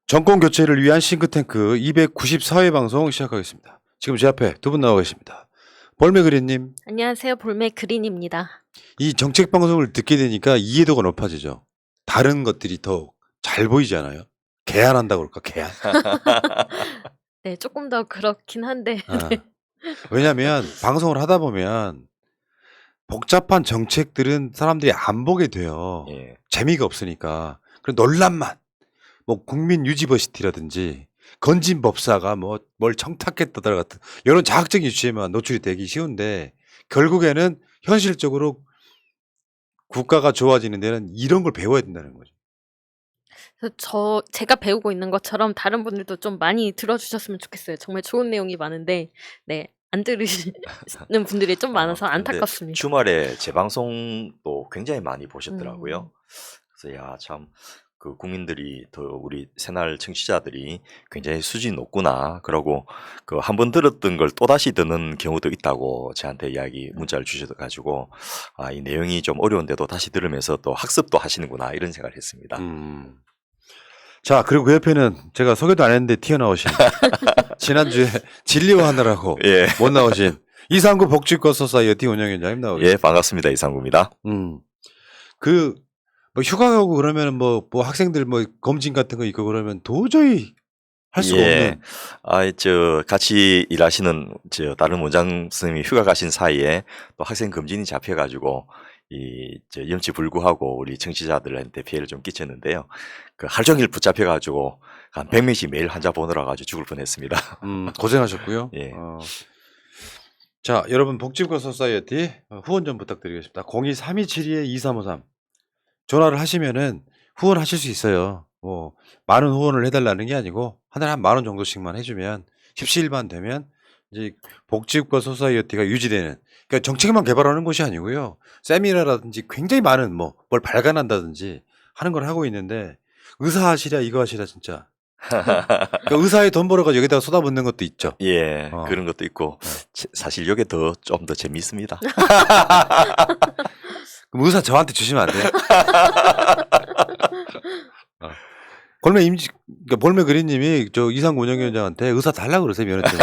정권 교체를 위한 싱크탱크 294회 방송 시작하겠습니다. 지금 제 앞에 두 분 나와 계십니다. 볼메그린님, 안녕하세요. 볼메 그린입니다. 이 정책 방송을 듣게 되니까 이해도가 높아지죠. 다른 것들이 더 잘 보이지 않아요? 개안한다고 그럴까? 개안. 네, 조금 더 그렇긴 한데. 어. 왜냐하면 방송을 하다 보면 복잡한 정책들은 사람들이 안 보게 돼요. 예. 재미가 없으니까. 그리고 논란만. 뭐 국민 유지버시티라든지 건진 법사가 뭐 뭘 청탁했다더라 같은 이런 자극적인 이슈에만 노출이 되기 쉬운데 결국에는 현실적으로 국가가 좋아지는 데는 이런 걸 배워야 된다는 거죠. 그래서 제가 배우고 있는 것처럼 다른 분들도 좀 많이 들어주셨으면 좋겠어요. 정말 좋은 내용이 많은데, 네, 안 들으시는 분들이 좀 많아서 근데 안타깝습니다. 주말에 재방송도 굉장히 많이 보셨더라고요. 그래서 야, 참, 그 국민들이 더 우리 새날 청취자들이 굉장히 수준이 높구나. 그러고 그 한 번 들었던 걸 또다시 듣는 경우도 있다고 저한테 문자를 주셔가지고 아, 이 내용이 좀 어려운데도 다시 들으면서 또 학습도 하시는구나 이런 생각을 했습니다. 자, 그리고 그 옆에는 제가 소개도 안 했는데 튀어나오신 지난주에 진리화하느라고 예. 못 나오신 이상구 복지과 소사이어티 운영위원장님 나오고 예, 반갑습니다. 이상구입니다. 그 뭐 휴가 가고 그러면 뭐 학생들 뭐 검진 같은 거 있고 그러면 도저히 할 수가 없는. 아, 같이 일하시는 다른 원장 선생님이 휴가 가신 사이에 또 학생 검진이 잡혀가지고 염치불구하고 우리 청취자들한테 피해를 좀 끼쳤는데요. 그 하루 종일 붙잡혀가지고 한 100명씩 매일 환자 보느라 가지고 죽을 뻔했습니다. 고생하셨고요. 예. 자, 여러분 복지과 소사이어티 후원 좀 부탁드리겠습니다. 02-3272-2353 전화를 하시면은 후원하실 수 있어요. 뭐 많은 후원을 해달라는 게 아니고 한 달에 한 10,000원 정도씩만 해주면 십시일반 되면 이제 복지과 소사이어티가 유지되는, 그러니까 정책만 개발하는 것이 아니고요. 세미나라든지 굉장히 많은 뭘 발간한다든지 하는 걸 하고 있는데 의사 하시랴 이거 하시랴 진짜. 그러니까 의사에 돈 벌어가지고 여기다가 쏟아붓는 것도 있죠. 예, 그런 것도 있고 사실 이게 좀 더 재밌습니다. 그럼 의사 저한테 주시면 안 돼요? 볼메 그린님이 저 이상구 운영위원장한테 의사 달라고 그러세요, 면허증.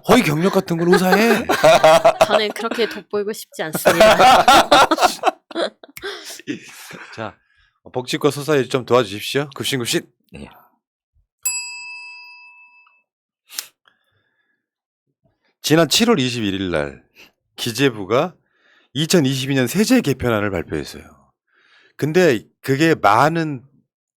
허위 경력 같은 걸 의사해. 저는 그렇게 돋보이고 싶지 않습니다. 자, 복지과 소사이어티 좀 도와주십시오. 급신급신. 예. 지난 7월 21일 날 기재부가 2022년 세제 개편안을 발표했어요. 근데 그게 많은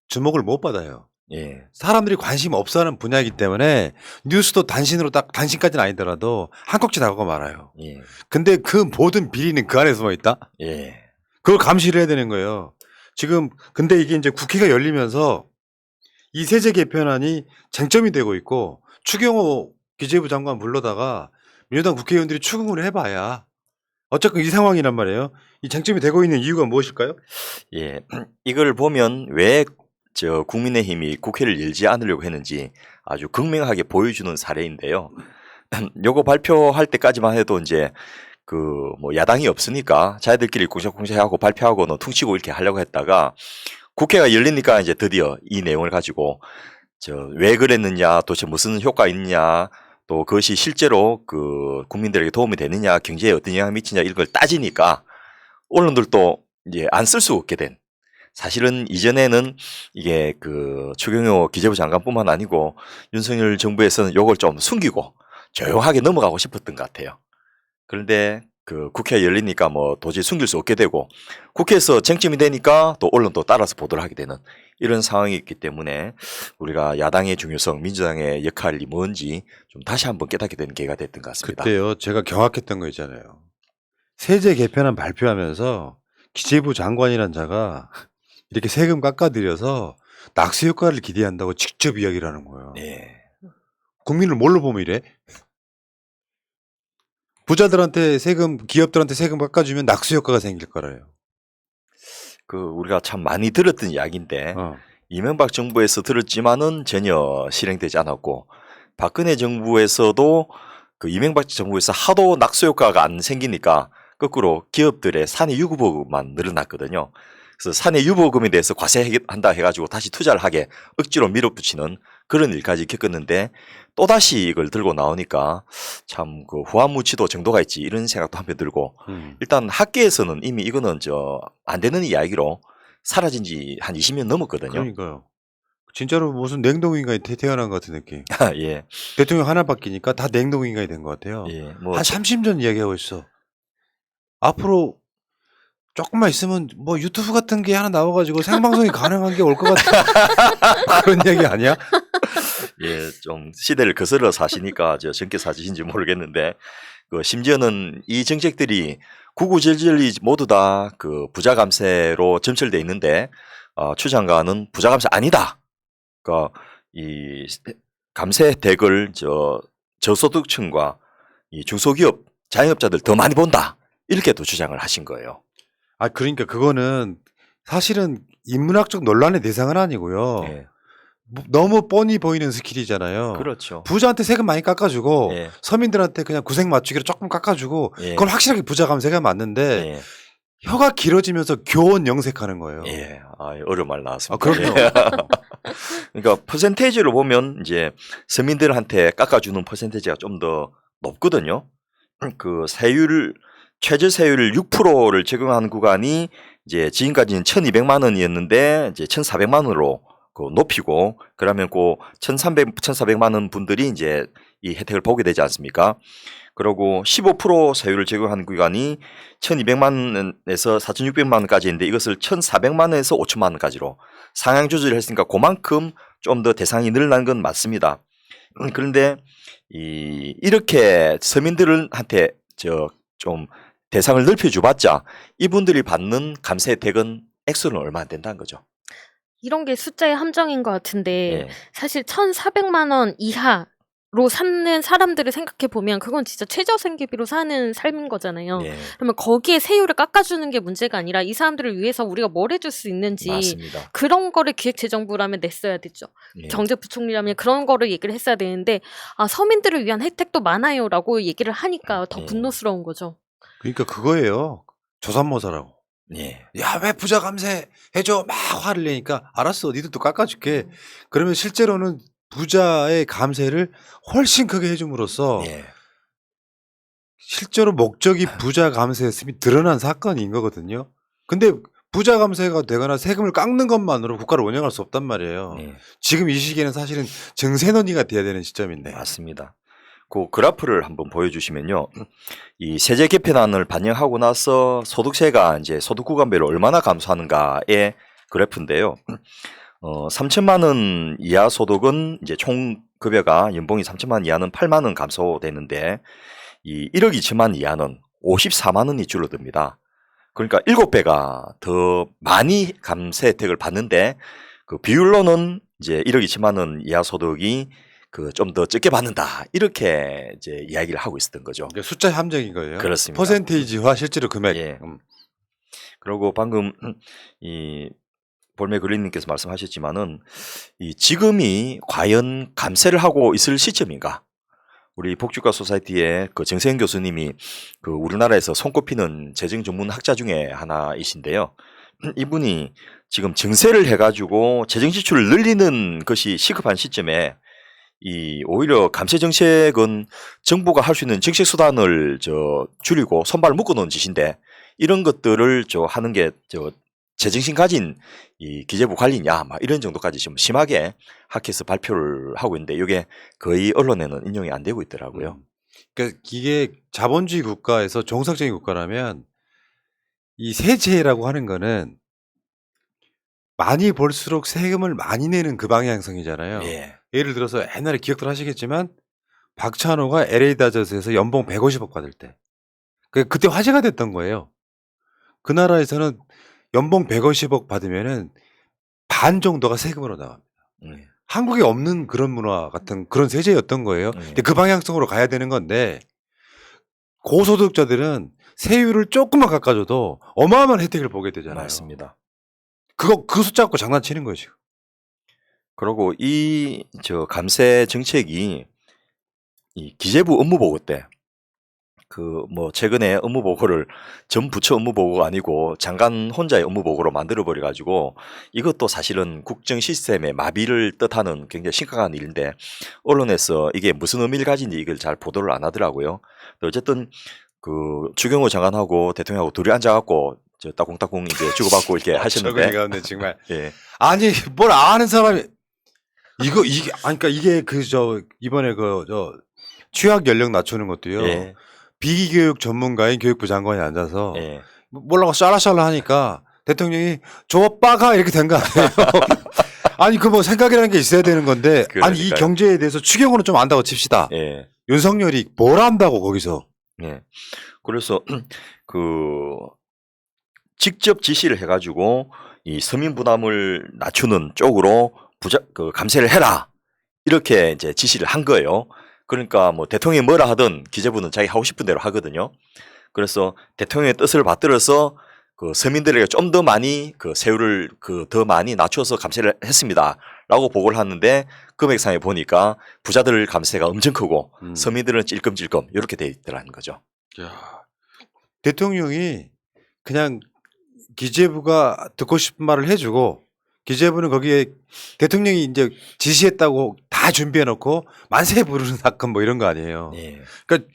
주목을 못 받아요. 예. 사람들이 관심 없어 하는 분야이기 때문에 뉴스도 단신까지는 아니더라도 한 꼭지 나가고 말아요. 예. 근데 그 모든 비리는 그 안에 숨어 있다? 예. 그걸 감시를 해야 되는 거예요. 지금, 근데 이게 이제 국회가 열리면서 이 세제 개편안이 쟁점이 되고 있고 추경호 기재부 장관 불러다가 민주당 국회의원들이 추궁을 해봐야 어쨌든 이 상황이란 말이에요. 이 쟁점이 되고 있는 이유가 무엇일까요? 예. 이걸 보면 왜 국민의힘이 국회를 열지 않으려고 했는지 아주 극명하게 보여주는 사례인데요. 요거 발표할 때까지만 해도 이제 야당이 없으니까 자기들끼리 꿍짝꿍짝하고 발표하고는 퉁치고 이렇게 하려고 했다가 국회가 열리니까 이제 드디어 이 내용을 가지고 왜 그랬느냐, 도대체 무슨 효과 있느냐, 또 그것이 실제로 국민들에게 도움이 되느냐, 경제에 어떤 영향을 미치냐 이런 걸 따지니까 언론들도 이제 안 쓸 수 없게 된. 사실은 이전에는 이게 추경호 기재부 장관뿐만 아니고 윤석열 정부에서는 요걸 좀 숨기고 조용하게 넘어가고 싶었던 것 같아요. 그런데 국회가 열리니까 도저히 숨길 수 없게 되고 국회에서 쟁점이 되니까 또 언론도 따라서 보도를 하게 되는 이런 상황이 있기 때문에 우리가 야당의 중요성, 민주당의 역할이 뭔지 좀 다시 한번 깨닫게 되는 계기가 됐던 것 같습니다. 그때요, 제가 경악했던 거 있잖아요. 세제 개편안 발표하면서 기재부 장관이란 자가 이렇게 세금 깎아들여서 낙수 효과를 기대한다고 직접 이야기를 하는 거예요. 네. 국민을 뭘로 보면 이래? 부자들한테 기업들한테 세금 깎아주면 낙수 효과가 생길 거라요. 우리가 참 많이 들었던 이야기인데 이명박 정부에서 들었지만은 전혀 실행되지 않았고 박근혜 정부에서도 이명박 정부에서 하도 낙수 효과가 안 생기니까 거꾸로 기업들의 산의 유급만 늘어났거든요. 그래서 사내 유보금에 대해서 과세한다 해가지고 다시 투자를 하게 억지로 밀어붙이는 그런 일까지 겪었는데 또다시 이걸 들고 나오니까 참 그 후한무치도 정도가 있지 이런 생각도 한편 들고 일단 학계에서는 이미 이거는 안 되는 이야기로 사라진 지 한 20년 넘었거든요. 그러니까요. 진짜로 무슨 냉동인간이 태어난 것 같은 느낌. 예. 대통령 하나 바뀌니까 다 냉동인간이 된 것 같아요. 예. 뭐 한 30년 이야기하고 있어. 앞으로 조금만 있으면 뭐 유튜브 같은 게 하나 나와가지고 생방송이 가능한 게 올 것 같아. 그런 얘기 아니야? 예, 좀 시대를 거슬러 사시니까 젊게 사시신지 모르겠는데 그 심지어는 이 정책들이 구구절절이 모두 다 그 부자 감세로 점철돼 있는데 추 장관은 부자 감세 아니다. 그러니까 이 감세 혜택을 저소득층과 이 중소기업 자영업자들 더 많이 본다. 이렇게 또 주장을 하신 거예요. 아, 그러니까 그거는 사실은 인문학적 논란의 대상은 아니고요. 예. 너무 뻔히 보이는 스킬이잖아요. 그렇죠. 부자한테 세금 많이 깎아주고 예. 서민들한테 그냥 구색 맞추기로 조금 깎아주고 예. 그건 확실하게 부자 감세가 맞는데 예. 혀가 길어지면서 교원 영색하는 거예요. 예. 어려운 말 나왔습니다. 아, 그럼요. 예. 그러니까 퍼센테이지로 보면 이제 서민들한테 깎아주는 퍼센테이지가 좀 더 높거든요. 그 세율 최저 세율 6%를 적용하는 구간이 이제 지금까지는 1,200만 원이었는데 이제 1,400만 원으로 그 높이고 그러면 그 1,400만 원 분들이 이제 이 혜택을 보게 되지 않습니까? 그리고 15% 세율을 적용하는 구간이 1,200만 원에서 4,600만 원까지 있는데 이것을 1,400만 원에서 5천만 원까지로 상향 조절을 했으니까 그만큼 좀 더 대상이 늘어난 건 맞습니다. 그런데 이렇게 서민들한테 좀 대상을 넓혀줘봤자 이분들이 받는 감세 혜택은 액수는 얼마 안 된다는 거죠. 이런 게 숫자의 함정인 것 같은데 예. 사실 1,400만 원 이하로 사는 사람들을 생각해 보면 그건 진짜 최저생계비로 사는 삶인 거잖아요. 예. 그러면 거기에 세율을 깎아주는 게 문제가 아니라 이 사람들을 위해서 우리가 뭘 해줄 수 있는지 맞습니다. 그런 거를 기획재정부라면 냈어야 되죠. 예. 경제부총리라면 그런 거를 얘기를 했어야 되는데 서민들을 위한 혜택도 많아요라고 얘기를 하니까 더 예. 분노스러운 거죠. 그러니까 그거예요. 조삼모사라고. 예. 야, 왜 부자 감세 해줘? 막 화를 내니까 알았어. 니들도 깎아줄게. 그러면 실제로는 부자의 감세를 훨씬 크게 해줌으로써 예. 실제로 목적이 부자 감세였음이 드러난 사건인 거거든요. 근데 부자 감세가 되거나 세금을 깎는 것만으로 국가를 운영할 수 없단 말이에요. 예. 지금 이 시기에는 사실은 증세 논의가 돼야 되는 시점인데. 맞습니다. 그 그래프를 한번 보여주시면요. 이 세제 개편안을 반영하고 나서 소득세가 이제 소득 구간별로 얼마나 감소하는가의 그래프인데요. 3천만 원 이하 소득은 이제 총 급여가 연봉이 3천만 원 이하는 8만 원 감소되는데 이 1억 2천만 원 이하는 54만 원이 줄어듭니다. 그러니까 7배가 더 많이 감세 혜택을 받는데 그 비율로는 이제 1억 2천만 원 이하 소득이 그 좀 더 적게 받는다 이렇게 이제 이야기를 하고 있었던 거죠. 그러니까 숫자의 함정인 거예요. 그렇습니다. 퍼센테이지와 실제로 금액. 예. 그리고 방금 이 볼메 그린님께서 말씀하셨지만은 이 지금이 과연 감세를 하고 있을 시점인가? 우리 복지과 소사이티의 그 정세현 교수님이 그 우리나라에서 손꼽히는 재정 전문 학자 중에 하나이신데요. 이분이 지금 증세를 해가지고 재정 지출을 늘리는 것이 시급한 시점에 오히려 감세 정책은 정부가 할 수 있는 정책 수단을 줄이고 손발을 묶어 놓은 짓인데 이런 것들을 하는 게 제정신 가진 이 기재부 관리냐 막 이런 정도까지 좀 심하게 학회에서 발표를 하고 있는데 이게 거의 언론에는 인용이 안 되고 있더라고요. 그러니까 이게 자본주의 국가에서 정상적인 국가라면 이 세제라고 하는 거는 많이 벌수록 세금을 많이 내는 그 방향성이잖아요. 예. 예를 들어서 옛날에 기억들 하시겠지만 박찬호가 LA 다저스에서 연봉 150억 받을 때 그때 화제가 됐던 거예요. 그 나라에서는 연봉 150억 받으면은 반 정도가 세금으로 나갑니다. 한국에 없는 그런 문화 같은 그런 세제였던 거예요. 근데 그 방향성으로 가야 되는 건데 고소득자들은 세율을 조금만 깎아줘도 어마어마한 혜택을 보게 되잖아요. 맞습니다. 그 숫자 갖고 장난치는 거예요, 지금. 그리고 감세 정책이 이 기재부 업무보고 때 그 뭐 최근에 업무 보고를 전 부처 업무 보고가 아니고 장관 혼자의 업무 보고로 만들어 버려 가지고 이것도 사실은 국정 시스템의 마비를 뜻하는 굉장히 심각한 일인데 언론에서 이게 무슨 의미를 가진지 이걸 잘 보도를 안 하더라고요. 어쨌든 그 추경호 장관하고 대통령하고 둘이 앉아갖고 저 따공따공 이제 주고받고 이렇게 하셨는데 저근이 가운데 정말 예. 아니 뭘 아는 사람이 이게 아니 그러니까 이게 그 저 이번에 그 저 취약 연령 낮추는 것도요. 예. 비교육 전문가인 교육부 장관이 앉아서 예. 몰라고 샬라샬라 하니까 대통령이 저 빠가 이렇게 된 거 아니에요? 아니 그 뭐 생각이라는 게 있어야 되는 건데 아니 이 그러니까요. 경제에 대해서 추경호는 좀 안다고 칩시다. 예. 윤석열이 뭘 안다고 거기서 예. 그래서 그 직접 지시를 해가지고 이 서민 부담을 낮추는 쪽으로 그 감세를 해라 이렇게 이제 지시를 한 거예요. 그러니까 뭐 대통령이 뭐라 하든 기재부는 자기 하고 싶은 대로 하거든요. 그래서 대통령의 뜻을 받들어서 그 서민들에게 좀 더 많이 그 세율을 그 더 많이 낮춰서 감세를 했습니다라고 보고를 하는데 금액상에 보니까 부자들 감세가 엄청 크고 서민들은 찔끔찔끔 이렇게 돼 있더라는 거죠. 야, 대통령이 그냥 기재부가 듣고 싶은 말을 해주고 기재부는 거기에 대통령이 이제 지시했다고 다 준비해놓고 만세 부르는 사건 뭐 이런 거 아니에요. 예. 그러니까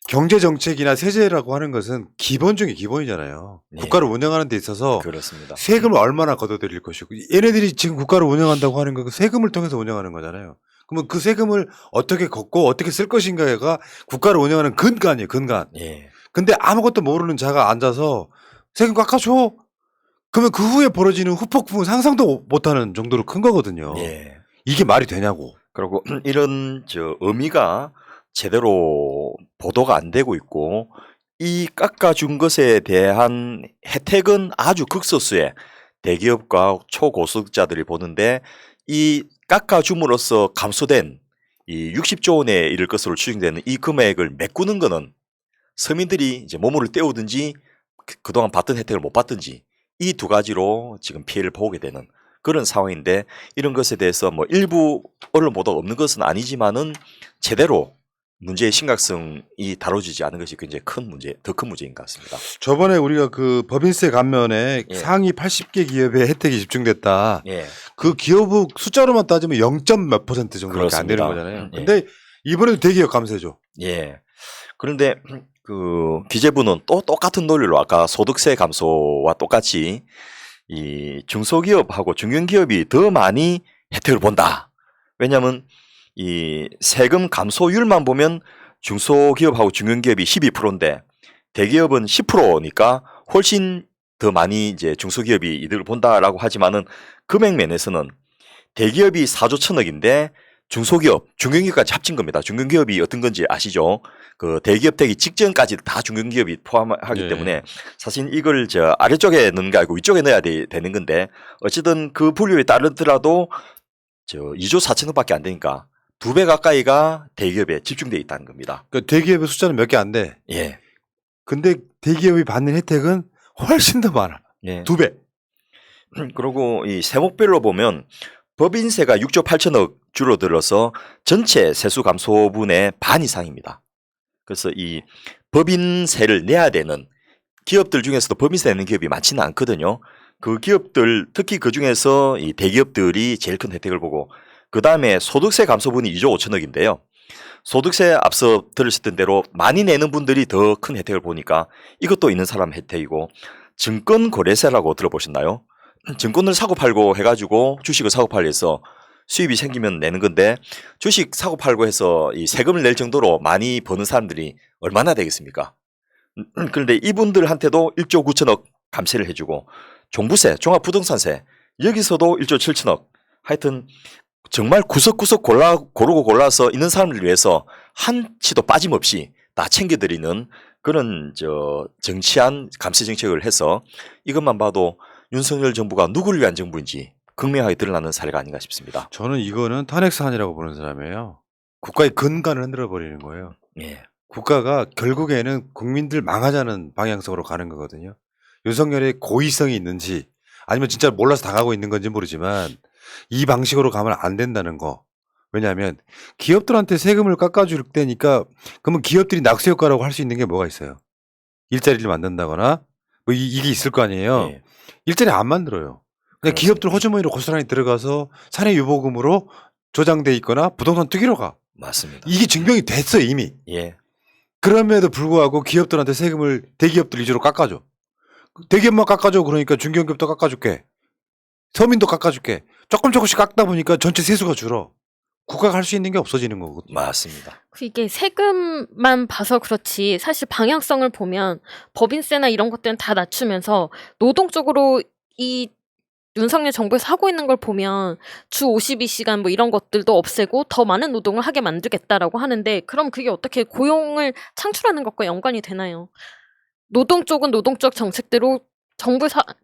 경제 정책이나 세제라고 하는 것은 기본 중에 기본이잖아요. 네. 국가를 운영하는 데 있어서 그렇습니다. 세금을 얼마나 걷어들일 것이고 얘네들이 지금 국가를 운영한다고 하는 거 그 세금을 통해서 운영하는 거잖아요. 그러면 그 세금을 어떻게 걷고 어떻게 쓸 것인가가 국가를 운영하는 근간이에요. 근간. 예. 근데 아무것도 모르는 자가 앉아서 세금 깎아줘. 그러면 그 후에 벌어지는 후폭풍은 상상도 못하는 정도로 큰 거거든요. 예. 이게 말이 되냐고. 그리고 이런 저 의미가 제대로 보도가 안 되고 있고 이 깎아준 것에 대한 혜택은 아주 극소수의 대기업과 초고소득자들이 보는데 이 깎아줌으로써 감소된 이 60조 원에 이를 것으로 추정되는 이 금액을 메꾸는 거는 서민들이 이제 몸을 때우든지 그동안 받던 혜택을 못 받든지 이 두 가지로 지금 피해를 보게 되는 그런 상황인데 이런 것에 대해서 뭐 일부 언론 보도가 없는 것은 아니지만은 제대로 문제의 심각성이 다뤄지지 않은 것이 굉장히 큰 문제, 더 큰 문제인 것 같습니다. 저번에 우리가 그 법인세 감면에 예. 상위 80개 기업의 혜택이 집중됐다. 예, 그 기업의 숫자로만 따지면 0몇 % 정도밖에 안 되는 그렇습니다. 거잖아요. 예. 근데 이번에도 대기업 감세죠. 예. 그런데 그 기재부는 또 똑같은 논리로 아까 소득세 감소와 똑같이 이 중소기업하고 중견기업이 더 많이 혜택을 본다. 왜냐하면 이 세금 감소율만 보면 중소기업하고 중견기업이 12%인데 대기업은 10%니까 훨씬 더 많이 이제 중소기업이 이득을 본다라고 하지만은 금액 면에서는 대기업이 4조 1천억인데 중소기업, 중견기업까지 합친 겁니다. 중견기업이 어떤 건지 아시죠? 그 대기업 되기 직전까지 다 중견기업이 포함하기 예. 때문에 사실 이걸 저 아래쪽에 넣는 게 아니고 위쪽에 넣어야 되는 건데 어쨌든 그 분류에 따르더라도 저 2조 4천억밖에 안 되니까 2배 가까이가 대기업에 집중돼 있다는 겁니다. 그러니까 대기업의 숫자는 몇 개 안 돼. 예. 근데 대기업이 받는 혜택은 훨씬 더 많아. 예. 2배. 그리고 이 세목별로 보면 법인세가 6조 8천억 줄어들어서 전체 세수 감소분의 반 이상입니다. 그래서 이 법인세를 내야 되는 기업들 중에서도 법인세 내는 기업이 많지는 않거든요. 그 기업들 특히 그 중에서 이 대기업들이 제일 큰 혜택을 보고 그 다음에 소득세 감소분이 2조 5천억인데요. 소득세 앞서 들으셨던 대로 많이 내는 분들이 더 큰 혜택을 보니까 이것도 있는 사람 혜택이고 증권 거래세라고 들어보셨나요? 증권을 사고 팔고 해가지고 주식을 사고 팔고 해서 수입이 생기면 내는 건데 주식 사고 팔고 해서 이 세금을 낼 정도로 많이 버는 사람들이 얼마나 되겠습니까? 그런데 이분들한테도 1조 9천억 감세를 해주고 종부세, 종합부동산세 여기서도 1조 7천억 하여튼 정말 구석구석 고르고 골라서 있는 사람들을 위해서 한치도 빠짐없이 다 챙겨드리는 그런 정치한 감세 정책을 해서 이것만 봐도 윤석열 정부가 누구를 위한 정부인지 극명하게 드러나는 사례가 아닌가 싶습니다. 저는 이거는 탄핵 사안이라고 보는 사람이에요. 국가의 근간을 흔들어 버리는 거예요. 예. 국가가 결국에는 국민들 망하자는 방향성으로 가는 거거든요. 윤석열의 고의성이 있는지 아니면 진짜 몰라서 당하고 있는 건지 모르지만 이 방식으로 가면 안 된다는 거. 왜냐하면 기업들한테 세금을 깎아줄 때니까 그러면 기업들이 낙수 효과라고 할 수 있는 게 뭐가 있어요? 일자리를 만든다거나 뭐 이게 있을 거 아니에요. 예. 일자리 안 만들어요. 그냥 그렇습니다. 기업들 호주머니로 고스란히 들어가서 사내 유보금으로 조장돼 있거나 부동산 투기로 가. 맞습니다. 이게 증명이 됐어 이미. 예. 그럼에도 불구하고 기업들한테 세금을 대기업들 위주로 깎아줘. 대기업만 깎아줘. 그러니까 중견기업도 깎아줄게. 서민도 깎아줄게. 조금씩 깎다 보니까 전체 세수가 줄어. 국가가 할 수 있는 게 없어지는 거거든요. 맞습니다. 이게 세금만 봐서 그렇지 사실 방향성을 보면 법인세나 이런 것들은 다 낮추면서 노동 쪽으로 이 윤석열 정부에서 하고 있는 걸 보면 주 52시간 뭐 이런 것들도 없애고 더 많은 노동을 하게 만들겠다라고 하는데 그럼 그게 어떻게 고용을 창출하는 것과 연관이 되나요? 노동 쪽은 노동 쪽 정책대로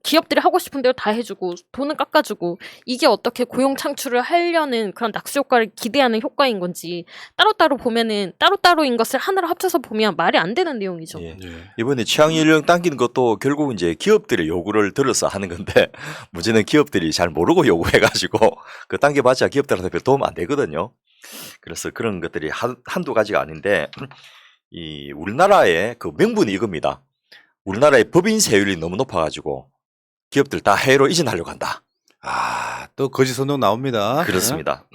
기업들이 하고 싶은 대로 다 해주고 돈은 깎아주고 이게 어떻게 고용 창출을 하려는 그런 낙수 효과를 기대하는 효과인 건지 따로따로 보면은 따로따로인 것을 하나로 합쳐서 보면 말이 안 되는 내용이죠. 예. 예. 이번에 취향연령 당기는 것도 결국 이제 기업들의 요구를 들어서 하는 건데 문제는 기업들이 잘 모르고 요구해가지고 그 당겨봤자 기업들한테 별 도움 안 되거든요. 그래서 그런 것들이 한두 가지가 아닌데 이 우리나라의 그 명분이 이겁니다. 우리나라의 법인 세율이 너무 높아가지고 기업들 다 해외로 이전하려고 한다. 아, 또 거짓 선동 나옵니다. 그렇습니다.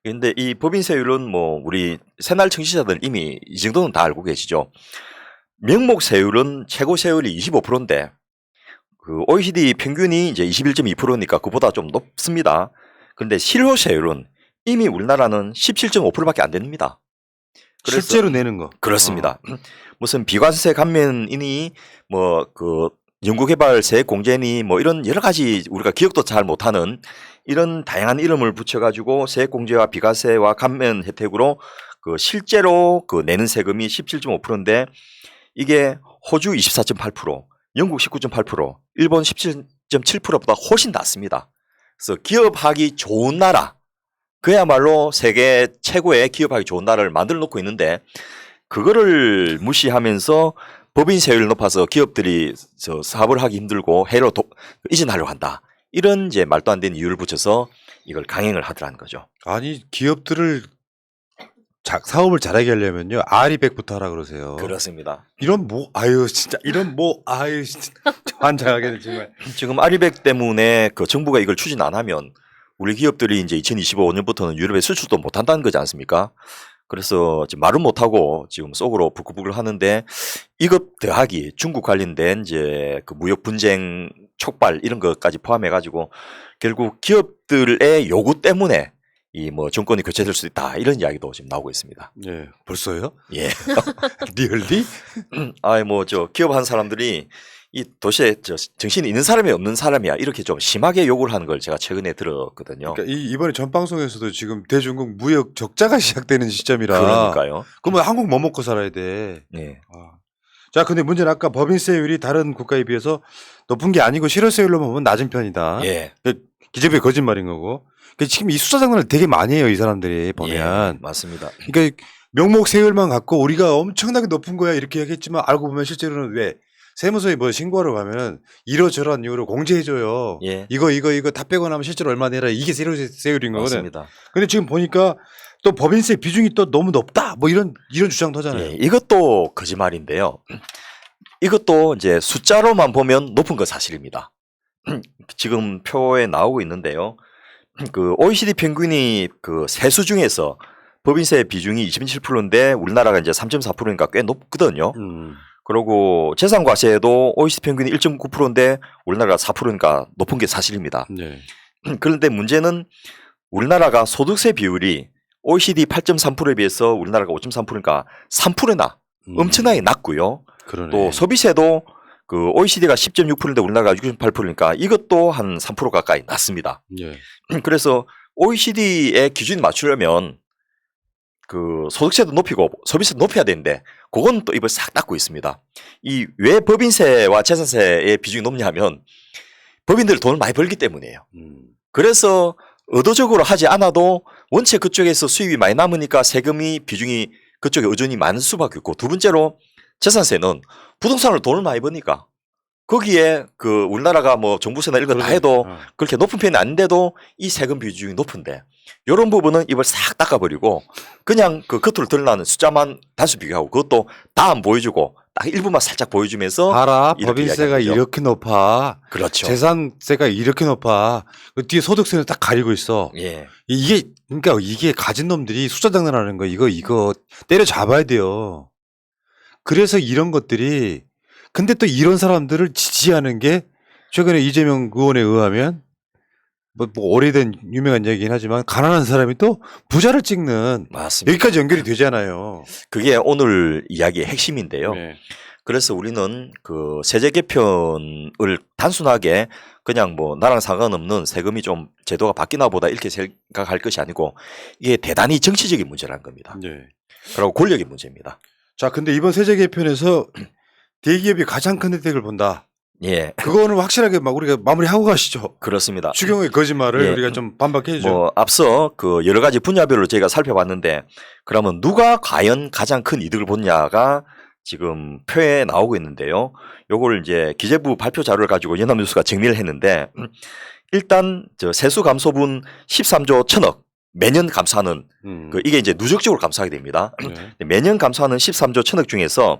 그런데 이 법인 세율은 뭐 우리 새날 청취자들 이미 이 정도는 다 알고 계시죠. 명목 세율은 최고 세율이 25%인데 그 OECD 평균이 이제 21.2%니까 그보다 좀 높습니다. 그런데 실효 세율은 이미 우리나라는 17.5%밖에 안 됩니다. 그래서 실제로 내는 거. 그렇습니다. 무슨 비과세 감면이니 뭐 그 연구개발세 공제니 뭐 이런 여러 가지 우리가 기억도 잘 못하는 이런 다양한 이름을 붙여가지고 세액공제와 비과세와 감면 혜택으로 그 실제로 그 내는 세금이 17.5%인데 이게 호주 24.8%, 영국 19.8%, 일본 17.7%보다 훨씬 낮습니다. 그래서 기업하기 좋은 나라, 그야말로 세계 최고의 기업하기 좋은 나라를 만들어 놓고 있는데 그거를 무시하면서 법인 세율을 높아서 기업들이 사업을 하기 힘들고 해외로 이전하려고 한다. 이런 이제 말도 안 되는 이유를 붙여서 이걸 강행을 하더라는 거죠. 아니 기업들을 사업을 잘하게 하려면요 아리백부터 하라 그러세요. 그렇습니다. 이런 뭐 아유 진짜 이런 뭐 아유 진짜 환장하게 정말. 지금 아리백 때문에 그 정부가 이걸 추진 안 하면 우리 기업들이 이제 2025년부터는 유럽에 수출도 못 한다는 거지 않습니까? 그래서 지금 말은 못하고 지금 속으로 부글부글 하는데 이것 더하기 중국 관련된 이제 그 무역 분쟁 촉발 이런 것까지 포함해가지고 결국 기업들의 요구 때문에 이 뭐 정권이 교체될 수 있다 이런 이야기도 지금 나오고 있습니다. 예 벌써요? 예. 리얼리? 아이 뭐 저 기업한 사람들이 이 도시에 저 정신이 있는 사람이 없는 사람이야 이렇게 좀 심하게 욕을 하는 걸 제가 최근에 들었거든요. 그러니까 이번에 전 방송에서도 지금 대중국 무역 적자가 시작되는 시점이라. 그러니까요. 그러면 한국 뭐 먹고 살아야 돼. 네. 자, 근데 문제는 아까 법인세율이 다른 국가에 비해서 높은 게 아니고 실효세율로 보면 낮은 편이다. 예. 기재부의 거짓말인 거고. 지금 이 숫자 장난을 되게 많이 해요, 이 사람들이 보면. 예, 맞습니다. 그러니까 명목 세율만 갖고 우리가 엄청나게 높은 거야 이렇게 얘기했지만 알고 보면 실제로는 왜 세무서에 뭐 신고하러 가면은 이러저러한 이유로 공제해줘요. 예. 이거 다 빼고 나면 실제로 얼마 내라 이게 세율인 거거든. 맞습니다. 근데 지금 보니까 또 법인세 비중이 또 너무 높다 뭐 이런 주장도 하잖아요. 예, 이것도 거짓말인데요. 이것도 이제 숫자로만 보면 높은 건 사실입니다. 지금 표에 나오고 있는데요. 그 OECD 평균이 그 세수 중에서 법인세 비중이 27%인데 우리나라가 이제 3.4%니까 꽤 높거든요. 그리고 재산과세도 OECD 평균이 1.9%인데 우리나라가 4%니까 높은 게 사실입니다. 네. 그런데 문제는 우리나라가 소득세 비율이 OECD 8.3%에 비해서 우리나라가 5.3%니까 3%나 엄청나게 낮고요. 그러네. 또 소비세도 그 OECD가 10.6%인데 우리나라가 6.8%니까 이것도 한 3% 가까이 낮습니다. 예. 그래서 OECD의 기준 맞추려면 그 소득세도 높이고 소비세도 높여야 되는데 그건 또 입을 싹 닫고 있습니다. 이 왜 법인세와 재산세의 비중이 높냐 하면 법인들 돈을 많이 벌기 때문이에요. 그래서 의도적으로 하지 않아도 원체 그쪽에서 수입이 많이 남으니까 세금이 비중이 그쪽에 의존이 많을 수밖에 없고 두 번째로 재산세는 부동산으로 돈을 많이 버니까 거기에 그 우리나라가 뭐 정부세나 이런 거 다 그러죠. 해도 그렇게 높은 편이 아닌데도 이 세금 비중이 높은데 이런 부분은 입을 싹 닦아버리고 그냥 그 겉으로 드러나는 숫자만 단수 비교하고 그것도 다 안 보여주고 딱 일부만 살짝 보여주면서 봐라, 이렇게 법인세가 이야기하는 거죠. 이렇게 높아. 그렇죠. 재산세가 이렇게 높아. 그 뒤에 소득세는 딱 가리고 있어. 예. 이게 그러니까 이게 가진 놈들이 숫자 장난하는 거 이거 때려 잡아야 돼요. 그래서 이런 것들이 근데 또 이런 사람들을 지지하는 게 최근에 이재명 의원에 의하면 뭐 오래된 유명한 얘기긴 하지만 가난한 사람이 또 부자를 찍는 맞습니다. 여기까지 연결이 되잖아요. 그게 오늘 이야기의 핵심인데요. 네. 그래서 우리는 그 세제 개편을 단순하게 그냥 뭐 나랑 상관없는 세금이 좀 제도가 바뀌나 보다 이렇게 생각할 것이 아니고 이게 대단히 정치적인 문제라는 겁니다. 네. 그리고 권력의 문제입니다. 자, 근데 이번 세제 개편에서 대기업이 가장 큰 혜택을 본다. 예, 그거는 확실하게 막 우리가 마무리하고 가시죠. 그렇습니다. 추경의 거짓말을 예. 우리가 좀 반박해야죠. 뭐 앞서 그 여러 가지 분야별로 저희가 살펴봤는데 그러면 누가 과연 가장 큰 이득을 본냐가 지금 표에 나오고 있는데요. 요걸 이제 기재부 발표 자료를 가지고 연합뉴스가 정리를 했는데 일단 저 세수 감소분 13조 1천억 매년 감사하는 그 이게 이제 누적적으로 감사하게 됩니다. 네. 매년 감사하는 13조 1천억 중에서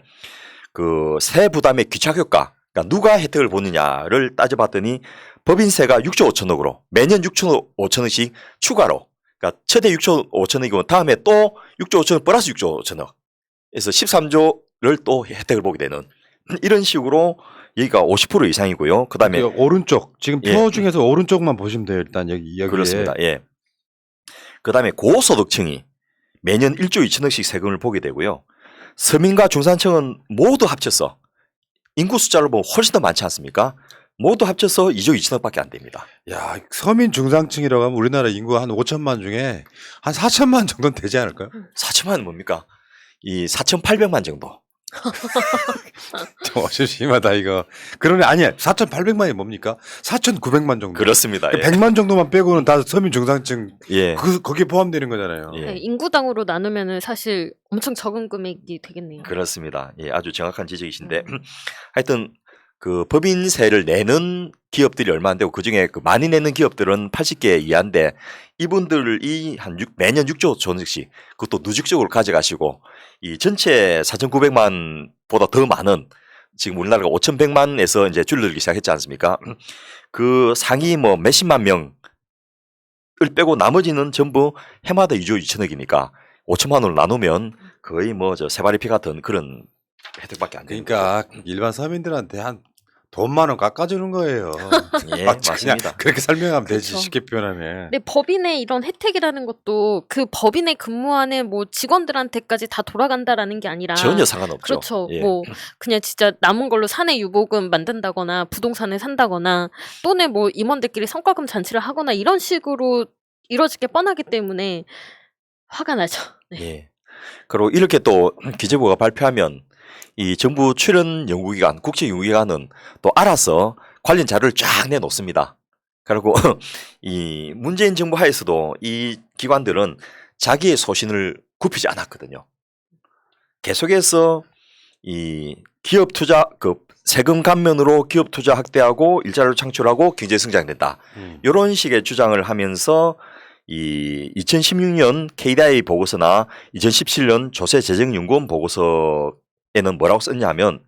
그 세 부담의 귀착 효과 그러니까 누가 혜택을 보느냐를 따져봤더니 법인세가 6조 5천억으로 매년 6조 5천억씩 추가로 그러니까 최대 6조 5천억이고 다음에 또 6조 5천억 플러스 6조 5천억 그래서 13조를 또 혜택을 보게 되는 이런 식으로 여기가 50% 이상이고요. 그다음에 그 오른쪽 지금 표 예. 중에서 오른쪽만 보시면 돼요. 일단 여기에. 그렇습니다. 예. 그다음에 고소득층이 매년 1조 2천억씩 세금을 보게 되고요. 서민과 중산층은 모두 합쳐서 인구 숫자로 보면 훨씬 더 많지 않습니까? 모두 합쳐서 2조 2천억밖에 안 됩니다. 야, 서민 중상층이라고 하면 우리나라 인구가 한 5천만 중에 한 4천만 정도는 되지 않을까요? 4천만은 뭡니까? 이 4,800만 정도. 좀 심하다 이거. 그러네 아니야. 4,800만이 뭡니까? 4,900만 정도. 그렇습니다. 예. 100만 정도만 빼고는 다 서민 중상층 예. 거기에 포함되는 거잖아요. 예. 네, 인구당으로 나누면은 사실 엄청 적은 금액이 되겠네요. 그렇습니다. 예, 아주 정확한 지적이신데 하여튼 그 법인세를 내는 기업들이 얼마 안 되고 그중에 그 많이 내는 기업들은 80개 이하인데 이분들이 한 매년 6조 원씩 그것도 누적적으로 가져가시고 이 전체 4,900만 보다 더 많은 지금 우리나라가 5,100만에서 이제 줄어들기 시작했지 않습니까? 그 상위 뭐 몇십만 명을 빼고 나머지는 전부 해마다 2조 2천억이니까 5천만 원을 나누면 거의 뭐 저 세 발의 피 같은 그런 혜택밖에 안 되는 그러니까 일반 서민들한테 한 돈 만 원 깎아주는 거예요. 거죠. 예, 맞지? 그냥 맞습니다. 그렇게 설명하면 되지 그쵸. 쉽게 표현하면. 근데 법인의 이런 혜택이라는 것도 그 법인에 근무하는 뭐 직원들한테까지 다 돌아간다라는 게 아니라 전혀 상관없죠. 그렇죠. 예. 뭐 그냥 진짜 남은 걸로 사내 유보금 만든다거나 부동산을 산다거나 또는 뭐 임원들끼리 성과금 잔치를 하거나 이런 식으로 이루어질 게 뻔하기 때문에 화가 나죠. 네. 예. 그리고 이렇게 또 기재부가 발표하면 이 정부 출연 연구기관, 국제연구기관은 또 알아서 관련 자료를 쫙 내놓습니다. 그리고 이 문재인 정부 하에서도 이 기관들은 자기의 소신을 굽히지 않았거든요. 계속해서 이 기업 투자, 그 세금 감면으로 기업 투자 확대하고 일자리를 창출하고 경제 성장된다. 이런 식의 주장을 하면서 이 2016년 KDI 보고서나 2017년 조세재정연구원 보고서에는 뭐라고 썼냐면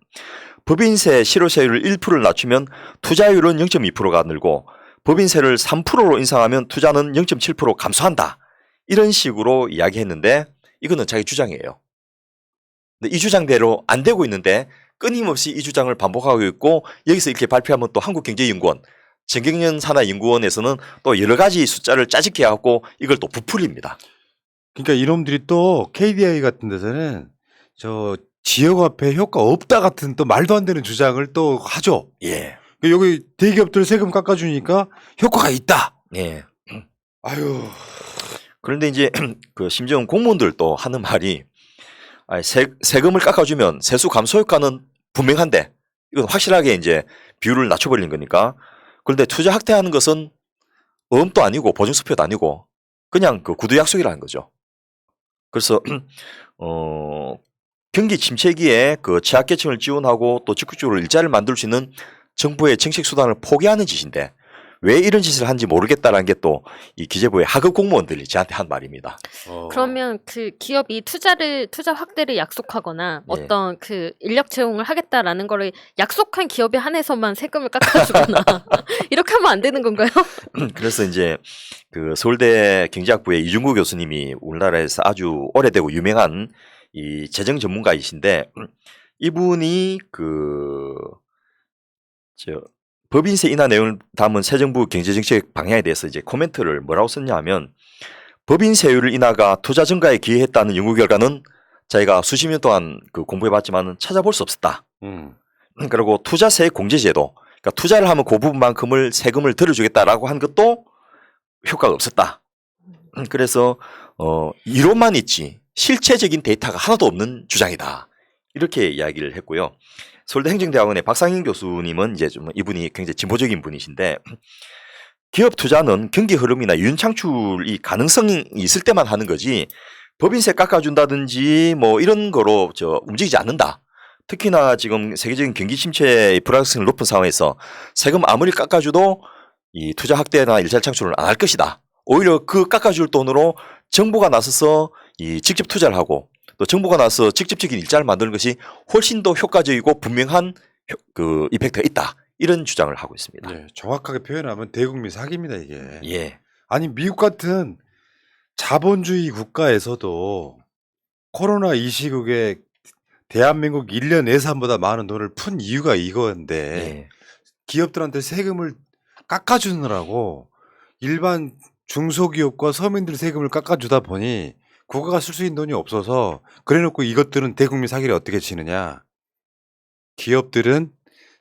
법인세 실효세율을 1%를 낮추면 투자율은 0.2%가 늘고 법인세를 3%로 인상하면 투자는 0.7% 감소한다. 이런 식으로 이야기했는데 이거는 자기 주장이에요. 근데 이 주장대로 안 되고 있는데 끊임없이 이 주장을 반복하고 있고 여기서 이렇게 발표하면 또 한국경제연구원 정경련 산하연구원에서는 또 여러 가지 숫자를 짜집게 해갖고 이걸 또 부풀립니다. 그러니까 이놈들이 또 KDI 같은 데서는 저 지역화폐 효과 없다 같은 또 말도 안 되는 주장을 또 하죠. 예. 그러니까 여기 대기업들 세금 깎아주니까 효과가 있다. 예. 아유. 그런데 이제 그 심지어 공무원들도 하는 말이 아니, 세금을 깎아주면 세수 감소 효과는 분명한데 이건 확실하게 이제 비율을 낮춰버리는 거니까 그런데 투자 확대하는 것은 어음도 아니고 보증수표도 아니고 그냥 그 구두 약속이라는 거죠. 그래서 경기 침체기에 그 취약계층을 지원하고 또 적극적으로 일자리를 만들 수 있는 정부의 정책 수단을 포기하는 짓인데 왜 이런 짓을 한지 모르겠다라는 게 또 이 기재부의 하급 공무원들이 저한테 한 말입니다. 그러면 그 기업이 투자 확대를 약속하거나 예. 어떤 그 인력 채용을 하겠다라는 거를 약속한 기업에 한해서만 세금을 깎아주거나 이렇게 하면 안 되는 건가요? 그래서 이제 그 서울대 경제학부의 이중구 교수님이 우리나라에서 아주 오래되고 유명한 이 재정 전문가이신데 이분이 법인세 인하 내용을 담은 새 정부 경제정책 방향에 대해서 이제 코멘트를 뭐라고 썼냐면 법인세율 인하가 투자 증가에 기여했다는 연구 결과는 저희가 수십 년 동안 공부해봤지만 찾아볼 수 없었다. 그리고 투자세 공제제도, 그러니까 투자를 하면 그 부분만큼을 세금을 들어주겠다라고 한 것도 효과가 없었다. 그래서 이론만 있지 실체적인 데이터가 하나도 없는 주장이다. 이렇게 이야기를 했고요. 서울대 행정대학원의 박상인 교수님은 이제 좀 이분이 굉장히 진보적인 분이신데 기업 투자는 경기 흐름이나 유인 창출이 가능성이 있을 때만 하는 거지 법인세 깎아준다든지 뭐 이런 거로 움직이지 않는다. 특히나 지금 세계적인 경기 침체의 불확실성이 높은 상황에서 세금 아무리 깎아줘도 이 투자 확대나 일자리 창출을 안 할 것이다. 오히려 그 깎아줄 돈으로 정부가 나서서 이 직접 투자를 하고 또 정부가 나서 직접적인 일자리를 만드는 것이 훨씬 더 효과적이고 분명한 그 이펙트가 있다. 이런 주장을 하고 있습니다. 네, 정확하게 표현하면 대국민 사기입니다 이게. 예. 아니 미국 같은 자본주의 국가에서도 코로나 이 시국에 대한민국 1년 예산보다 많은 돈을 푼 이유가 이건데 예. 기업들한테 세금을 깎아주느라고 일반 중소기업과 서민들 세금을 깎아주다 보니 국가가 쓸 수 있는 돈이 없어서 그래놓고 이것들은 대국민 사기를 어떻게 치느냐. 기업들은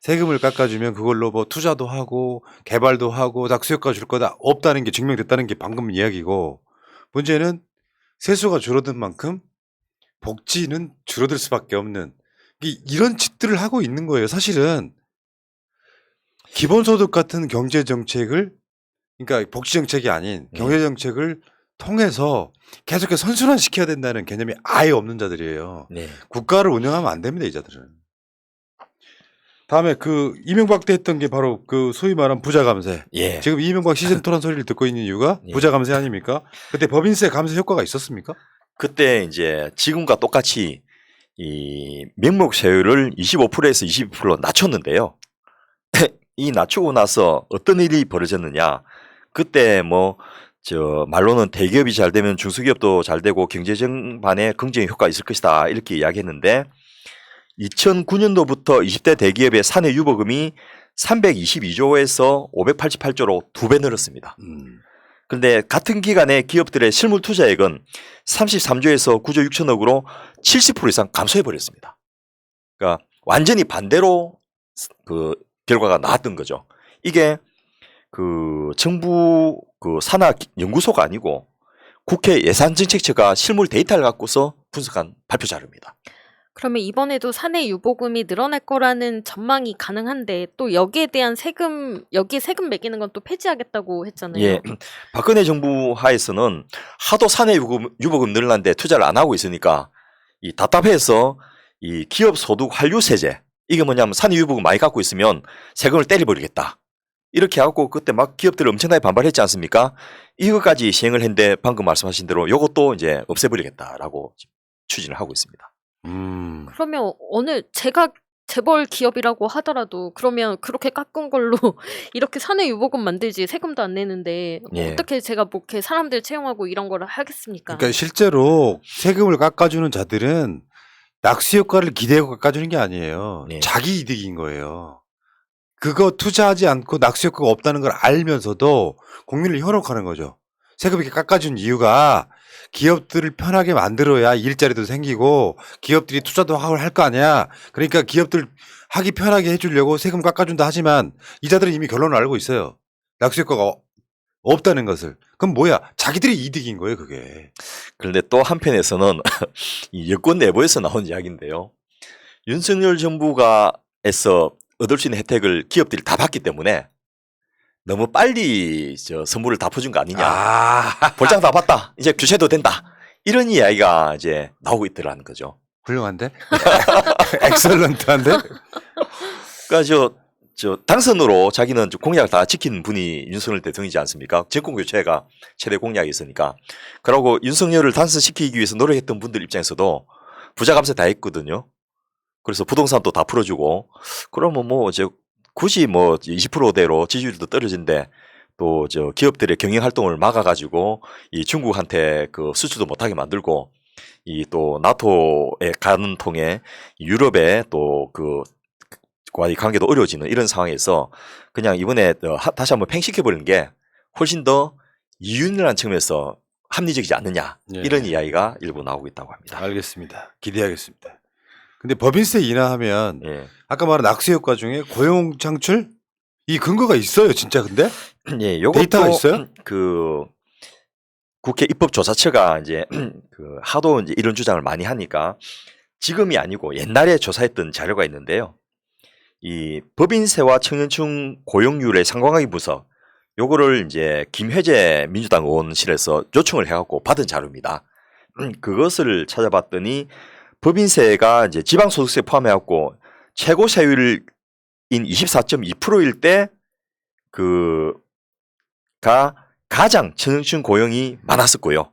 세금을 깎아주면 그걸로 뭐 투자도 하고 개발도 하고 낙수효과 줄 거다 없다는 게 증명됐다는 게 방금 이야기고 문제는 세수가 줄어든 만큼 복지는 줄어들 수밖에 없는 이런 짓들을 하고 있는 거예요. 사실은 기본소득 같은 경제정책을 그러니까 복지정책이 아닌 경제정책을 통해서 계속해서 선순환시켜야 된다는 개념이 아예 없는 자들이에요. 네. 국가를 운영하면 안 됩니다. 이 자들은. 다음에 그 이명박 때 했던 게 바로 그 소위 말하는 부자 감세. 예. 지금 이명박 시즌 토론 소리를 듣고 있는 이유가 예. 부자 감세 아닙니까? 그때 법인세 감세 효과가 있었습니까? 그때 이제 지금과 똑같이 이 명목세율을 25%에서 22% 낮췄는데요. 이 낮추고 나서 어떤 일이 벌어졌느냐. 그때 말로는 대기업이 잘 되면 중소기업도 잘 되고 경제 전반에 긍정의 효과가 있을 것이다. 이렇게 이야기했는데 2009년도부터 20대 대기업의 사내 유보금이 322조에서 588조로 2배 늘었습니다. 그런데 같은 기간에 기업들의 실물 투자액은 33조에서 9조 6천억으로 70% 이상 감소해버렸습니다. 그러니까 완전히 반대로 그 결과가 나왔던 거죠. 이게 그 정부 그 산하 연구소가 아니고 국회 예산정책처가 실물 데이터를 갖고서 분석한 발표 자료입니다. 그러면 이번에도 사내 유보금이 늘어날 거라는 전망이 가능한데 또 여기에 대한 여기에 세금 매기는 건 또 폐지하겠다고 했잖아요. 예, 박근혜 정부 하에서는 하도 사내 유보금 늘어났는데 투자를 안 하고 있으니까 이 답답해서 이 기업 소득 환류 세제 이게 뭐냐면 사내 유보금 많이 갖고 있으면 세금을 때려버리겠다. 이렇게 하고 그때 막 기업들이 엄청나게 반발했지 않습니까? 이거까지 시행을 했는데 방금 말씀하신 대로 이것도 이제 없애버리겠다라고 추진을 하고 있습니다. 그러면 제가 재벌 기업이라고 하더라도 그러면 그렇게 깎은 걸로 이렇게 사내 유보금 만들지 세금도 안 내는데 예. 어떻게 제가 뭐 이렇게 사람들 채용하고 이런 거를 하겠습니까? 그러니까 실제로 세금을 깎아주는 자들은 낙수 효과를 기대하고 깎아주는 게 아니에요. 예. 자기 이득인 거예요. 그거 투자하지 않고 낙수 효과가 없다는 걸 알면서도 국민을 현혹하는 거죠. 세금 이렇게 깎아준 이유가 기업들을 편하게 만들어야 일자리도 생기고 기업들이 투자도 하고 할 거 아니야. 그러니까 기업들 하기 편하게 해주려고 세금 깎아준다 하지만 이자들은 이미 결론을 알고 있어요. 낙수 효과가 없다는 것을. 그럼 뭐야? 자기들이 이득인 거예요, 그게. 그런데 또 한편에서는 이 여권 내부에서 나온 이야기인데요. 윤석열 정부가에서 얻을 수 있는 혜택을 기업들이 다 받기 때문에 너무 빨리 선물을 다 퍼준 거 아니냐. 볼장 다 봤다. 이제 규제도 된다. 이런 이야기가 이제 나오고 있더라는 거죠. 훌륭한데? 엑설런트한데? 그러니까 저 당선으로 자기는 공약을 다 지킨 분이 윤석열 대통령이지 않습니까? 정권 교체가 최대 공약이 있으니까. 그러고 윤석열을 당선시키기 위해서 노력했던 분들 입장에서도 부자 감세 다 했거든요. 그래서 부동산도 다 풀어주고 그러면 뭐 이제 굳이 뭐 20%대로 지지율도 떨어진데 또 저 기업들의 경영 활동을 막아가지고 이 중국한테 그 수출도 못하게 만들고 이 또 나토에 가는 통에 유럽에 또 그 과의 관계도 어려워지는 이런 상황에서 그냥 이번에 다시 한번 팽식해버리는 게 훨씬 더 이윤이라는 측면에서 합리적이지 않느냐 예. 이런 이야기가 일부 나오고 있다고 합니다. 알겠습니다. 기대하겠습니다. 근데 법인세 인하하면 예. 아까 말한 악수 효과 중에 고용 창출 이 근거가 있어요, 진짜 근데? 예, 요것도 데이터가 있어요? 그 국회 입법조사처가 이제 그 하도 이제 이런 주장을 많이 하니까 지금이 아니고 옛날에 조사했던 자료가 있는데요. 이 법인세와 청년층 고용률의 상관관계 분석 요거를 이제 김회재 민주당 의원실에서 요청을 해갖고 받은 자료입니다. 그것을 찾아봤더니 법인세가 이제 지방소득세 포함해갖고 최고 세율인 24.2%일 때 그가 가장 청년층 고용이 많았었고요.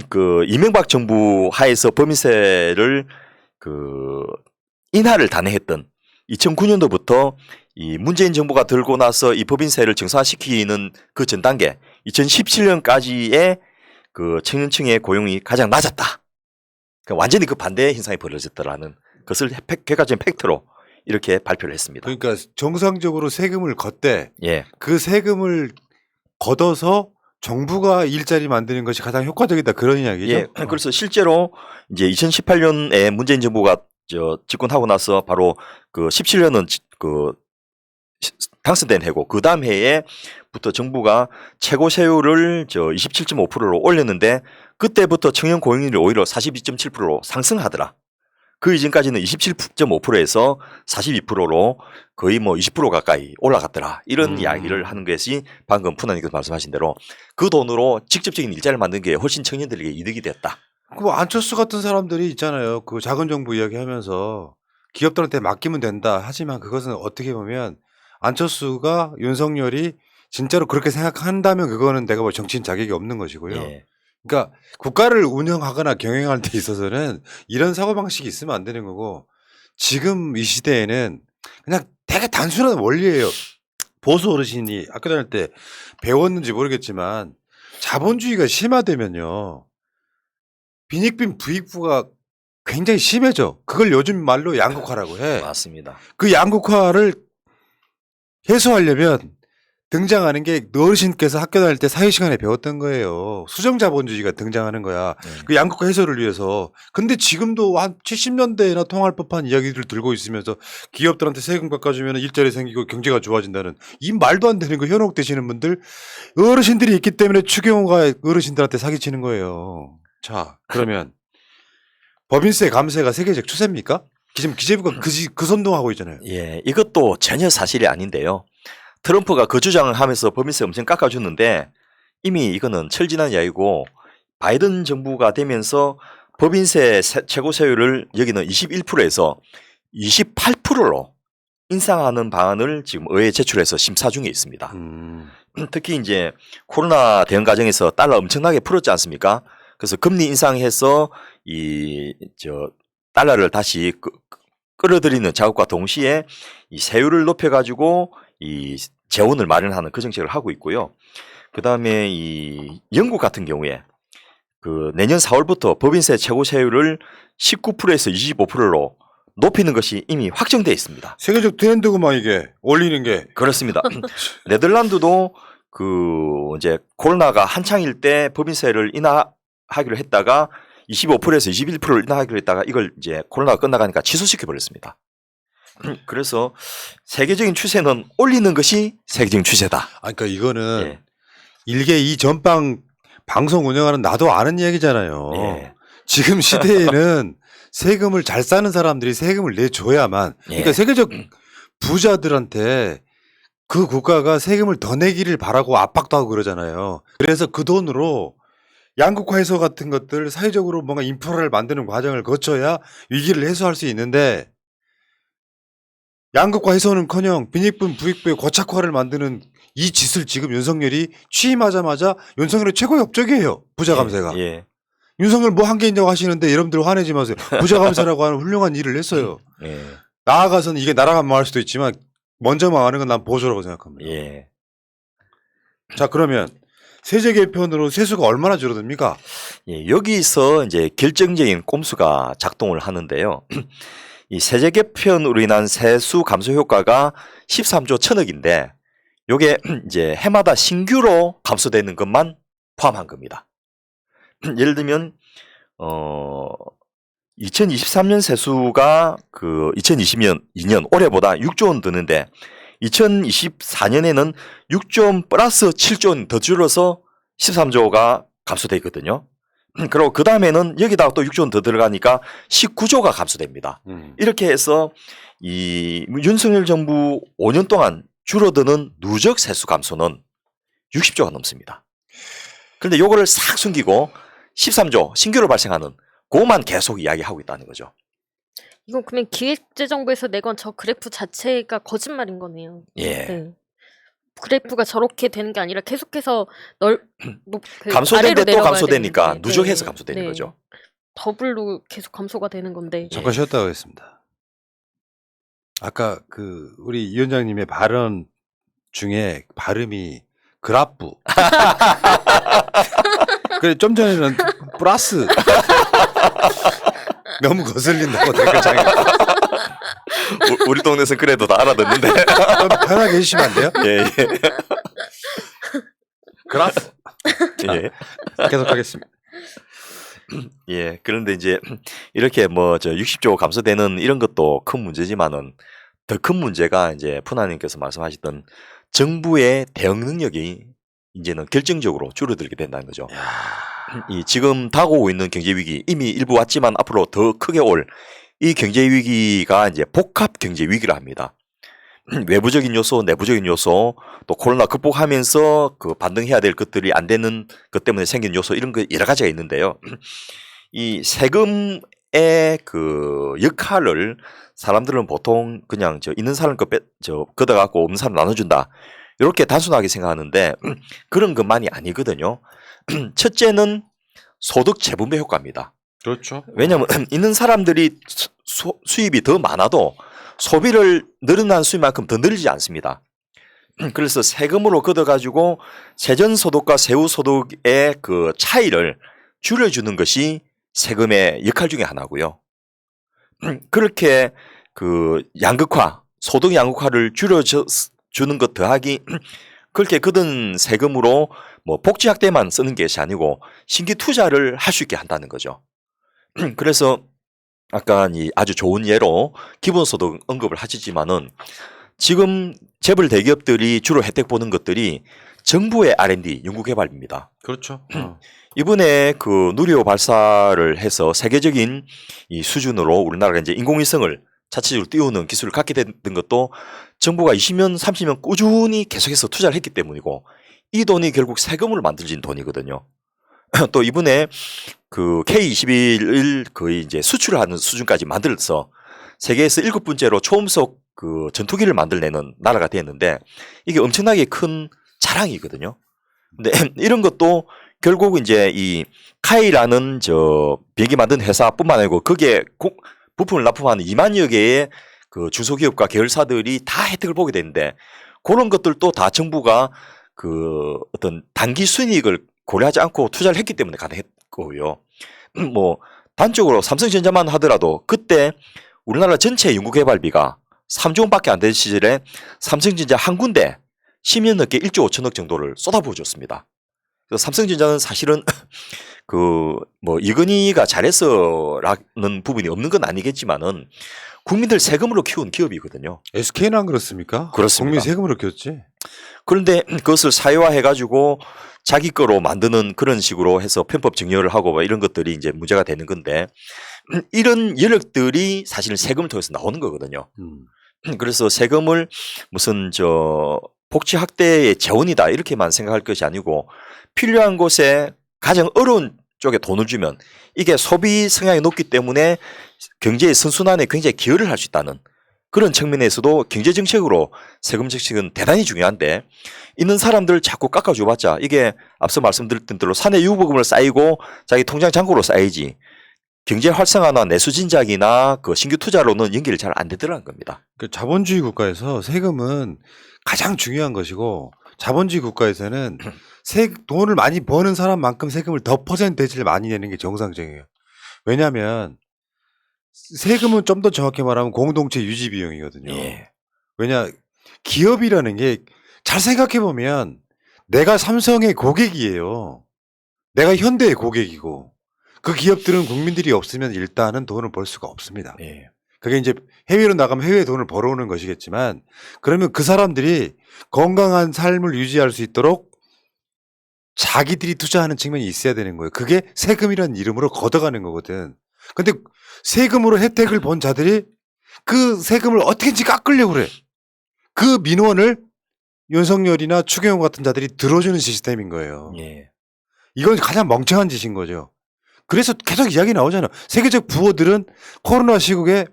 그 이명박 정부 하에서 법인세를 그 인하를 단행했던 2009년도부터 이 문재인 정부가 들고 나서 이 법인세를 정상화시키는 그 전 단계 2017년까지의 그 청년층의 고용이 가장 낮았다. 그러니까 완전히 그 반대의 현상이 벌어졌다라는 것을 객관적인 팩트로 이렇게 발표를 했습니다. 그러니까 정상적으로 세금을 걷되 예, 그 세금을 걷어서 정부가 일자리 만드는 것이 가장 효과적이다 그런 이야기죠. 예. 그래서 실제로 이제 2018년에 문재인 정부가 집권하고 나서 바로 그 17년은 그 당선된 해고 그 다음 해에부터 정부가 최고 세율을 27.5%로 올렸는데 그때부터 청년 고용률이 오히려 42.7%로 상승하더라. 그 이전까지는 27.5%에서 42%로 거의 뭐 20% 가까이 올라갔더라. 이런 이야기를 하는 것이 방금 푸나님께서 말씀하신 대로 그 돈으로 직접적인 일자리를 만든 게 훨씬 청년들에게 이득이 됐다. 그 안철수 같은 사람들이 있잖아요. 그 작은 정부 이야기하면서 기업들한테 맡기면 된다. 하지만 그것은 어떻게 보면 안철수가 윤석열이 진짜로 그렇게 생각한다면 그거는 내가 볼 정치인 자격이 없는 것이고요. 예. 그러니까 국가를 운영하거나 경영할 때 있어서는 이런 사고방식이 있으면 안 되는 거고 지금 이 시대에는 그냥 되게 단순한 원리예요. 보수 어르신이 학교 다닐 때 배웠는지 모르겠지만 자본주의가 심화되면요. 빈익빈 부익부가 굉장히 심해져. 그걸 요즘 말로 양극화라고 해. 맞습니다. 그 양극화를 해소하려면 등장하는 게 어르신께서 학교 다닐 때 사회시간에 배웠던 거예요. 수정자본주의가 등장하는 거야. 그 양극화 해소를 위해서. 근데 지금도 한 70년대나 통할 법한 이야기들을 들고 있으면서 기업들한테 세금 깎아주면 일자리 생기고 경제가 좋아진다는 이 말도 안 되는 거 현혹되시는 분들 어르신들이 있기 때문에 추경호가 어르신들한테 사기치는 거예요. 자, 그러면 법인세 감세가 세계적 추세입니까? 지금 기재부가 그 선동하고 있잖아요. 예, 이것도 전혀 사실이 아닌데요. 트럼프가 그 주장을 하면서 법인세 엄청 깎아줬는데 이미 이거는 철지난 이야기고 바이든 정부가 되면서 법인세 최고 세율을 여기는 21%에서 28%로 인상하는 방안을 지금 의회에 제출해서 심사 중에 있습니다. 특히 이제 코로나 대응 과정에서 달러 엄청나게 풀었지 않습니까? 그래서 금리 인상해서 달러를 다시 끌어들이는 작업과 동시에 이 세율을 높여가지고 이 재원을 마련하는 그 정책을 하고 있고요. 그 다음에 이 영국 같은 경우에 그 내년 4월부터 법인세 최고 세율을 19%에서 25%로 높이는 것이 이미 확정되어 있습니다. 세계적 트렌드구만 이게 올리는 게. 그렇습니다. 네덜란드도 그 이제 코로나가 한창일 때 법인세를 인하하기로 했다가 25%에서 21%를 인하하기로 했다가 이걸 이제 코로나가 끝나가니까 취소시켜 버렸습니다. 그래서 세계적인 추세는 올리는 것이 세계적인 추세다. 그러니까 이거는 예. 일개 이 전방 방송 운영하는 나도 아는 얘기잖아요. 예. 지금 시대에는 세금을 잘 싸는 사람들이 세금을 내줘야만. 그러니까 예. 세계적 부자들한테 그 국가가 세금을 더 내기를 바라고 압박도 하고 그러잖아요. 그래서 그 돈으로 양극화 해소 같은 것들 사회적으로 뭔가 인프라를 만드는 과정을 거쳐야 위기를 해소할 수 있는데 양극화 해소는커녕 빈익분 부익부의 고착화를 만드는 이 짓을 지금 윤석열이 취임하자마자 윤석열의 최고의 업적이에요. 부자감사가. 예. 윤석열 뭐 한 게 있냐고 하시는데 여러분들 화내지 마세요. 부자감사라고 하는 훌륭한 일을 했어요. 예. 나아가서는 이게 나라가 망할 수도 있지만 먼저 망하는 건 난 보조라고 생각합니다. 예. 자, 그러면 세제 개편으로 세수가 얼마나 줄어듭니까? 예, 여기서 이제 결정적인 꼼수가 작동을 하는데요. 이 세제 개편으로 인한 세수 감소 효과가 13조 1,000억인데 요게 이제 해마다 신규로 감소되는 것만 포함한 겁니다. 예를 들면 2023년 세수가 그 2022년 올해보다 6조 원 드는데 2024년에는 6조 원 플러스 7조 원 더 줄어서 13조가 감소돼 있거든요. 그리고 그 다음에는 여기다가 또 6조 원 더 들어가니까 19조가 감소됩니다. 이렇게 해서 이 윤석열 정부 5년 동안 줄어드는 누적 세수 감소는 60조가 넘습니다. 그런데 요거를 싹 숨기고 13조 신규로 발생하는 그것만 계속 이야기하고 있다는 거죠. 이건 그러면 기획재정부에서 내건 저 그래프 자체가 거짓말인 거네요. 예. 네. 그래프가 저렇게 되는 게 아니라 계속해서 감소된 데 또 내려가야 감소되니까 되는데. 누적해서 네. 감소되는 네. 거죠. 더블로 계속 감소가 되는 건데. 잠깐 쉬었다 가겠습니다. 아까 그 우리 이 위원장님의 발언 중에 발음이 그라프. 그래 좀 전에는 플러스. 너무 거슬린다고 댓글창에. 우리 동네에서는 그래도 다 알아듣는데. 좀 편하게 해주시면 안 돼요? 예, 예. 그라프. 예. 계속하겠습니다. 예. 그런데 이제 이렇게 뭐 저 60조 감소되는 이런 것도 큰 문제지만은 더 큰 문제가 이제 푸나님께서 말씀하셨던 정부의 대응 능력이 이제는 결정적으로 줄어들게 된다는 거죠. 이 지금 다가오고 있는 경제 위기 이미 일부 왔지만 앞으로 더 크게 올 이 경제 위기가 이제 복합 경제 위기라 합니다. 외부적인 요소, 내부적인 요소, 또 코로나 극복하면서 그 반등해야 될 것들이 안 되는 것 때문에 생긴 요소 이런 거 여러 가지가 있는데요. 이 세금의 그 역할을 사람들은 보통 그냥 저 있는 사람 거 걷어갖고 없는 사람 나눠준다. 이렇게 단순하게 생각하는데 그런 것만이 아니거든요. 첫째는 소득 재분배 효과입니다. 그렇죠. 왜냐하면 있는 사람들이 수입이 더 많아도 소비를 늘어난 수입만큼 더 늘지 않습니다. 그래서 세금으로 걷어가지고 세전소득과 세후소득의 그 차이를 줄여주는 것이 세금의 역할 중에 하나고요. 그렇게 그 양극화, 소득 양극화를 줄여주는 것 더하기 그렇게 걷은 세금으로 뭐 복지 확대만 쓰는 것이 아니고 신규 투자를 할 수 있게 한다는 거죠. 그래서 아까 이 아주 좋은 예로 기본소득 언급을 하시지만은 지금 재벌 대기업들이 주로 혜택 보는 것들이 정부의 R&D 연구개발입니다. 그렇죠. 이번에 그 누리호 발사를 해서 세계적인 이 수준으로 우리나라가 이제 인공위성을 자체적으로 띄우는 기술을 갖게 된 것도 정부가 20년, 30년 꾸준히 계속해서 투자를 했기 때문이고 이 돈이 결국 세금으로 만들어진 돈이거든요. 또 이번에 그 K-21을 거의 이제 수출을 하는 수준까지 만들어서 세계에서 7번째로 초음속 그 전투기를 만들어내는 나라가 되었는데 이게 엄청나게 큰 자랑이거든요. 근데 이런 것도 결국 이제 이 카이라는 저 비행기 만든 회사뿐만 아니고 거기에 부품을 납품하는 2만여 개의 그 중소기업과 계열사들이 다 혜택을 보게 되는데 그런 것들도 다 정부가 그 어떤 단기 순이익을 고려하지 않고 투자를 했기 때문에 가능했고요. 뭐 단적으로 삼성전자만 하더라도 그때 우리나라 전체 연구개발비가 3조 원밖에 안 된 시절에 삼성전자 한 군데 10년 넘게 1조 5천억 정도를 쏟아부어 줬습니다. 그래서 삼성전자는 사실은 그 뭐 이건희가 잘해서라는 부분이 없는 건 아니겠지만은 국민들 세금으로 키운 기업이거든요. SK는 안 그렇습니까? 그렇습니다. 국민 세금으로 키웠지. 그런데 그것을 사회화해가지고 자기 거로 만드는 그런 식으로 해서 편법 증여를 하고 뭐 이런 것들이 이제 문제가 되는 건데 이런 여력들이 사실은 세금을 통해서 나오는 거거든요. 그래서 세금을 무슨 저 복지 확대의 재원이다 이렇게만 생각할 것이 아니고 필요한 곳에 가장 어려운 쪽에 돈을 주면 이게 소비 성향이 높기 때문에 경제의 선순환에 굉장히 기여를 할 수 있다는 그런 측면에서도 경제 정책으로 세금 정책은 대단히 중요한데 있는 사람들 자꾸 깎아줘봤자 이게 앞서 말씀드렸던 대로 사내 유보금을 쌓이고 자기 통장 잔고로 쌓이지 경제 활성화나 내수 진작이나 그 신규 투자로는 연결이 잘 안 되더라는 겁니다. 그 자본주의 국가에서 세금은 가장 중요한 것이고 자본주의 국가에서는 돈을 많이 버는 사람만큼 세금을 더 퍼센테이지를 많이 내는 게 정상적이에요. 왜냐하면 세금은 좀 더 정확히 말하면 공동체 유지 비용이거든요. 예. 왜냐 기업이라는 게 잘 생각해 보면 내가 삼성의 고객이에요. 내가 현대의 고객이고 그 기업들은 국민들이 없으면 일단은 돈을 벌 수가 없습니다. 예. 그게 이제 해외로 나가면 해외에 돈을 벌어오는 것이겠지만 그러면 그 사람들이 건강한 삶을 유지할 수 있도록 자기들이 투자하는 측면이 있어야 되는 거예요. 그게 세금이라는 이름으로 걷어가는 거거든. 근데 세금으로 혜택을 본 자들이 그 세금을 어떻게든지 깎으려고 그래. 그 민원을 윤석열이나 추경호 같은 자들이 들어주는 시스템인 거예요. 예. 이건 가장 멍청한 짓인 거죠. 그래서 계속 이야기 나오잖아요. 세계적 부호들은 코로나 시국에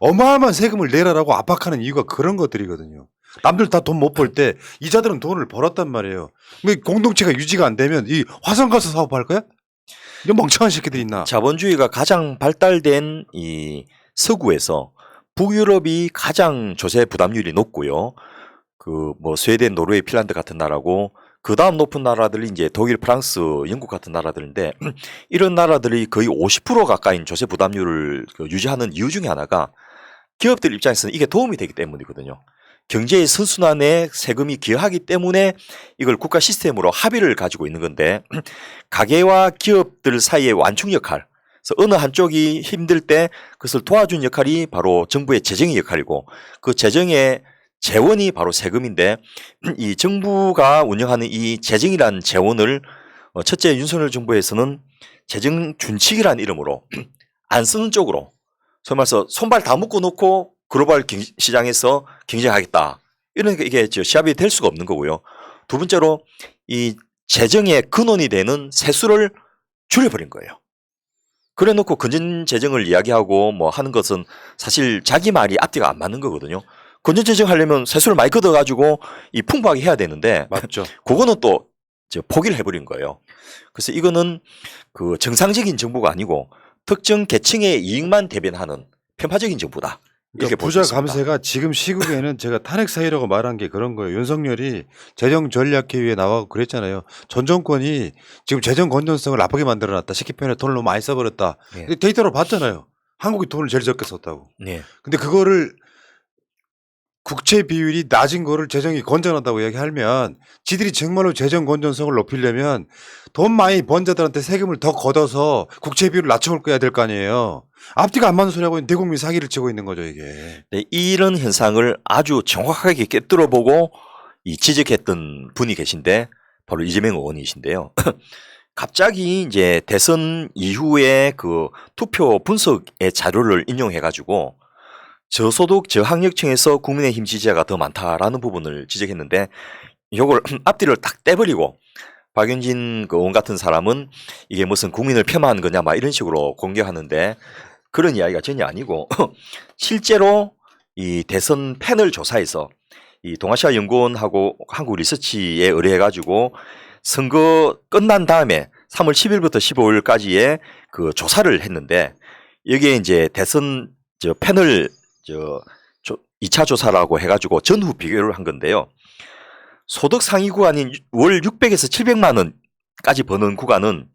어마어마한 세금을 내라라고 압박하는 이유가 그런 것들이거든요. 남들 다 돈 못 벌 때 이자들은 돈을 벌었단 말이에요. 근데 공동체가 유지가 안 되면 이 화성 가서 사업할 거야? 이런 멍청한 새끼들이 있나? 자본주의가 가장 발달된 이 서구에서 북유럽이 가장 조세 부담률이 높고요. 그 뭐 스웨덴, 노르웨이, 핀란드 같은 나라고 그 다음 높은 나라들이 이제 독일, 프랑스, 영국 같은 나라들인데 이런 나라들이 거의 50% 가까이 조세 부담률을 유지하는 이유 중에 하나가 기업들 입장에서는 이게 도움이 되기 때문이거든요. 경제의 선순환에 세금이 기여하기 때문에 이걸 국가 시스템으로 합의를 가지고 있는 건데 가계와 기업들 사이의 완충 역할, 그래서 어느 한쪽이 힘들 때 그것을 도와준 역할이 바로 정부의 재정의 역할이고 그 재정의 재원이 바로 세금인데 이 정부가 운영하는 이 재정이라는 재원을 첫째 윤석열 정부에서는 재정 준칙이라는 이름으로 안 쓰는 쪽으로 소위 말해서 손발 다 묶어 놓고 글로벌 시장에서 경쟁하겠다. 이러니까 이게 시합이 될 수가 없는 거고요. 두 번째로 이 재정의 근원이 되는 세수를 줄여버린 거예요. 그래 놓고 건전 재정을 이야기하고 뭐 하는 것은 사실 자기 말이 앞뒤가 안 맞는 거거든요. 건전 재정 하려면 세수를 많이 걷어가지고 이 풍부하게 해야 되는데 맞죠. 그거는 또 포기를 해버린 거예요. 그래서 이거는 그 정상적인 정부가 아니고 특정 계층의 이익만 대변하는 편파적인 정부다. 이렇게 그러니까 볼 수 부자 있습니다. 감세가 지금 시국에는 제가 탄핵 사유라고 말한 게 그런 거예요. 윤석열이 재정전략회의에 나와서 그랬잖아요. 전 정권이 지금 재정 건전성을 나쁘게 만들어놨다. 쉽게 표현해 돈을 너무 많이 써버렸다. 네. 근데 데이터로 봤잖아요. 한국이 돈을 제일 적게 썼다고. 네. 근데 그거를 국채 비율이 낮은 거를 재정이 건전하다고 얘기하면 지들이 정말로 재정 건전성을 높이려면 돈 많이 번 자들한테 세금을 더 걷어서 국채 비율을 낮춰올 거야 될 거 아니에요. 앞뒤가 안 맞는 소리 하고 대국민 사기를 치고 있는 거죠 이게. 네, 이런 현상을 아주 정확하게 꿰뚫어보고 이 지적했던 분이 계신데 바로 이재명 의원이신데요. 갑자기 이제 대선 이후에 그 투표 분석의 자료를 인용해가지고 저소득 저학력층에서 국민의힘 지지자가 더 많다라는 부분을 지적했는데 이걸 앞뒤를 딱 떼버리고 박윤진 그 의원 같은 사람은 이게 무슨 국민을 폄하한 거냐 막 이런 식으로 공개하는데 그런 이야기가 전혀 아니고 실제로 이 대선 패널 조사에서 이 동아시아 연구원하고 한국 리서치에 의뢰해가지고 선거 끝난 다음에 3월 10일부터 15일까지의 그 조사를 했는데 여기에 이제 대선 패널 2차 조사라고 해가지고 전후 비교를 한 건데요. 소득 상위 구간인 월 600에서 700만 원까지 버는 구간은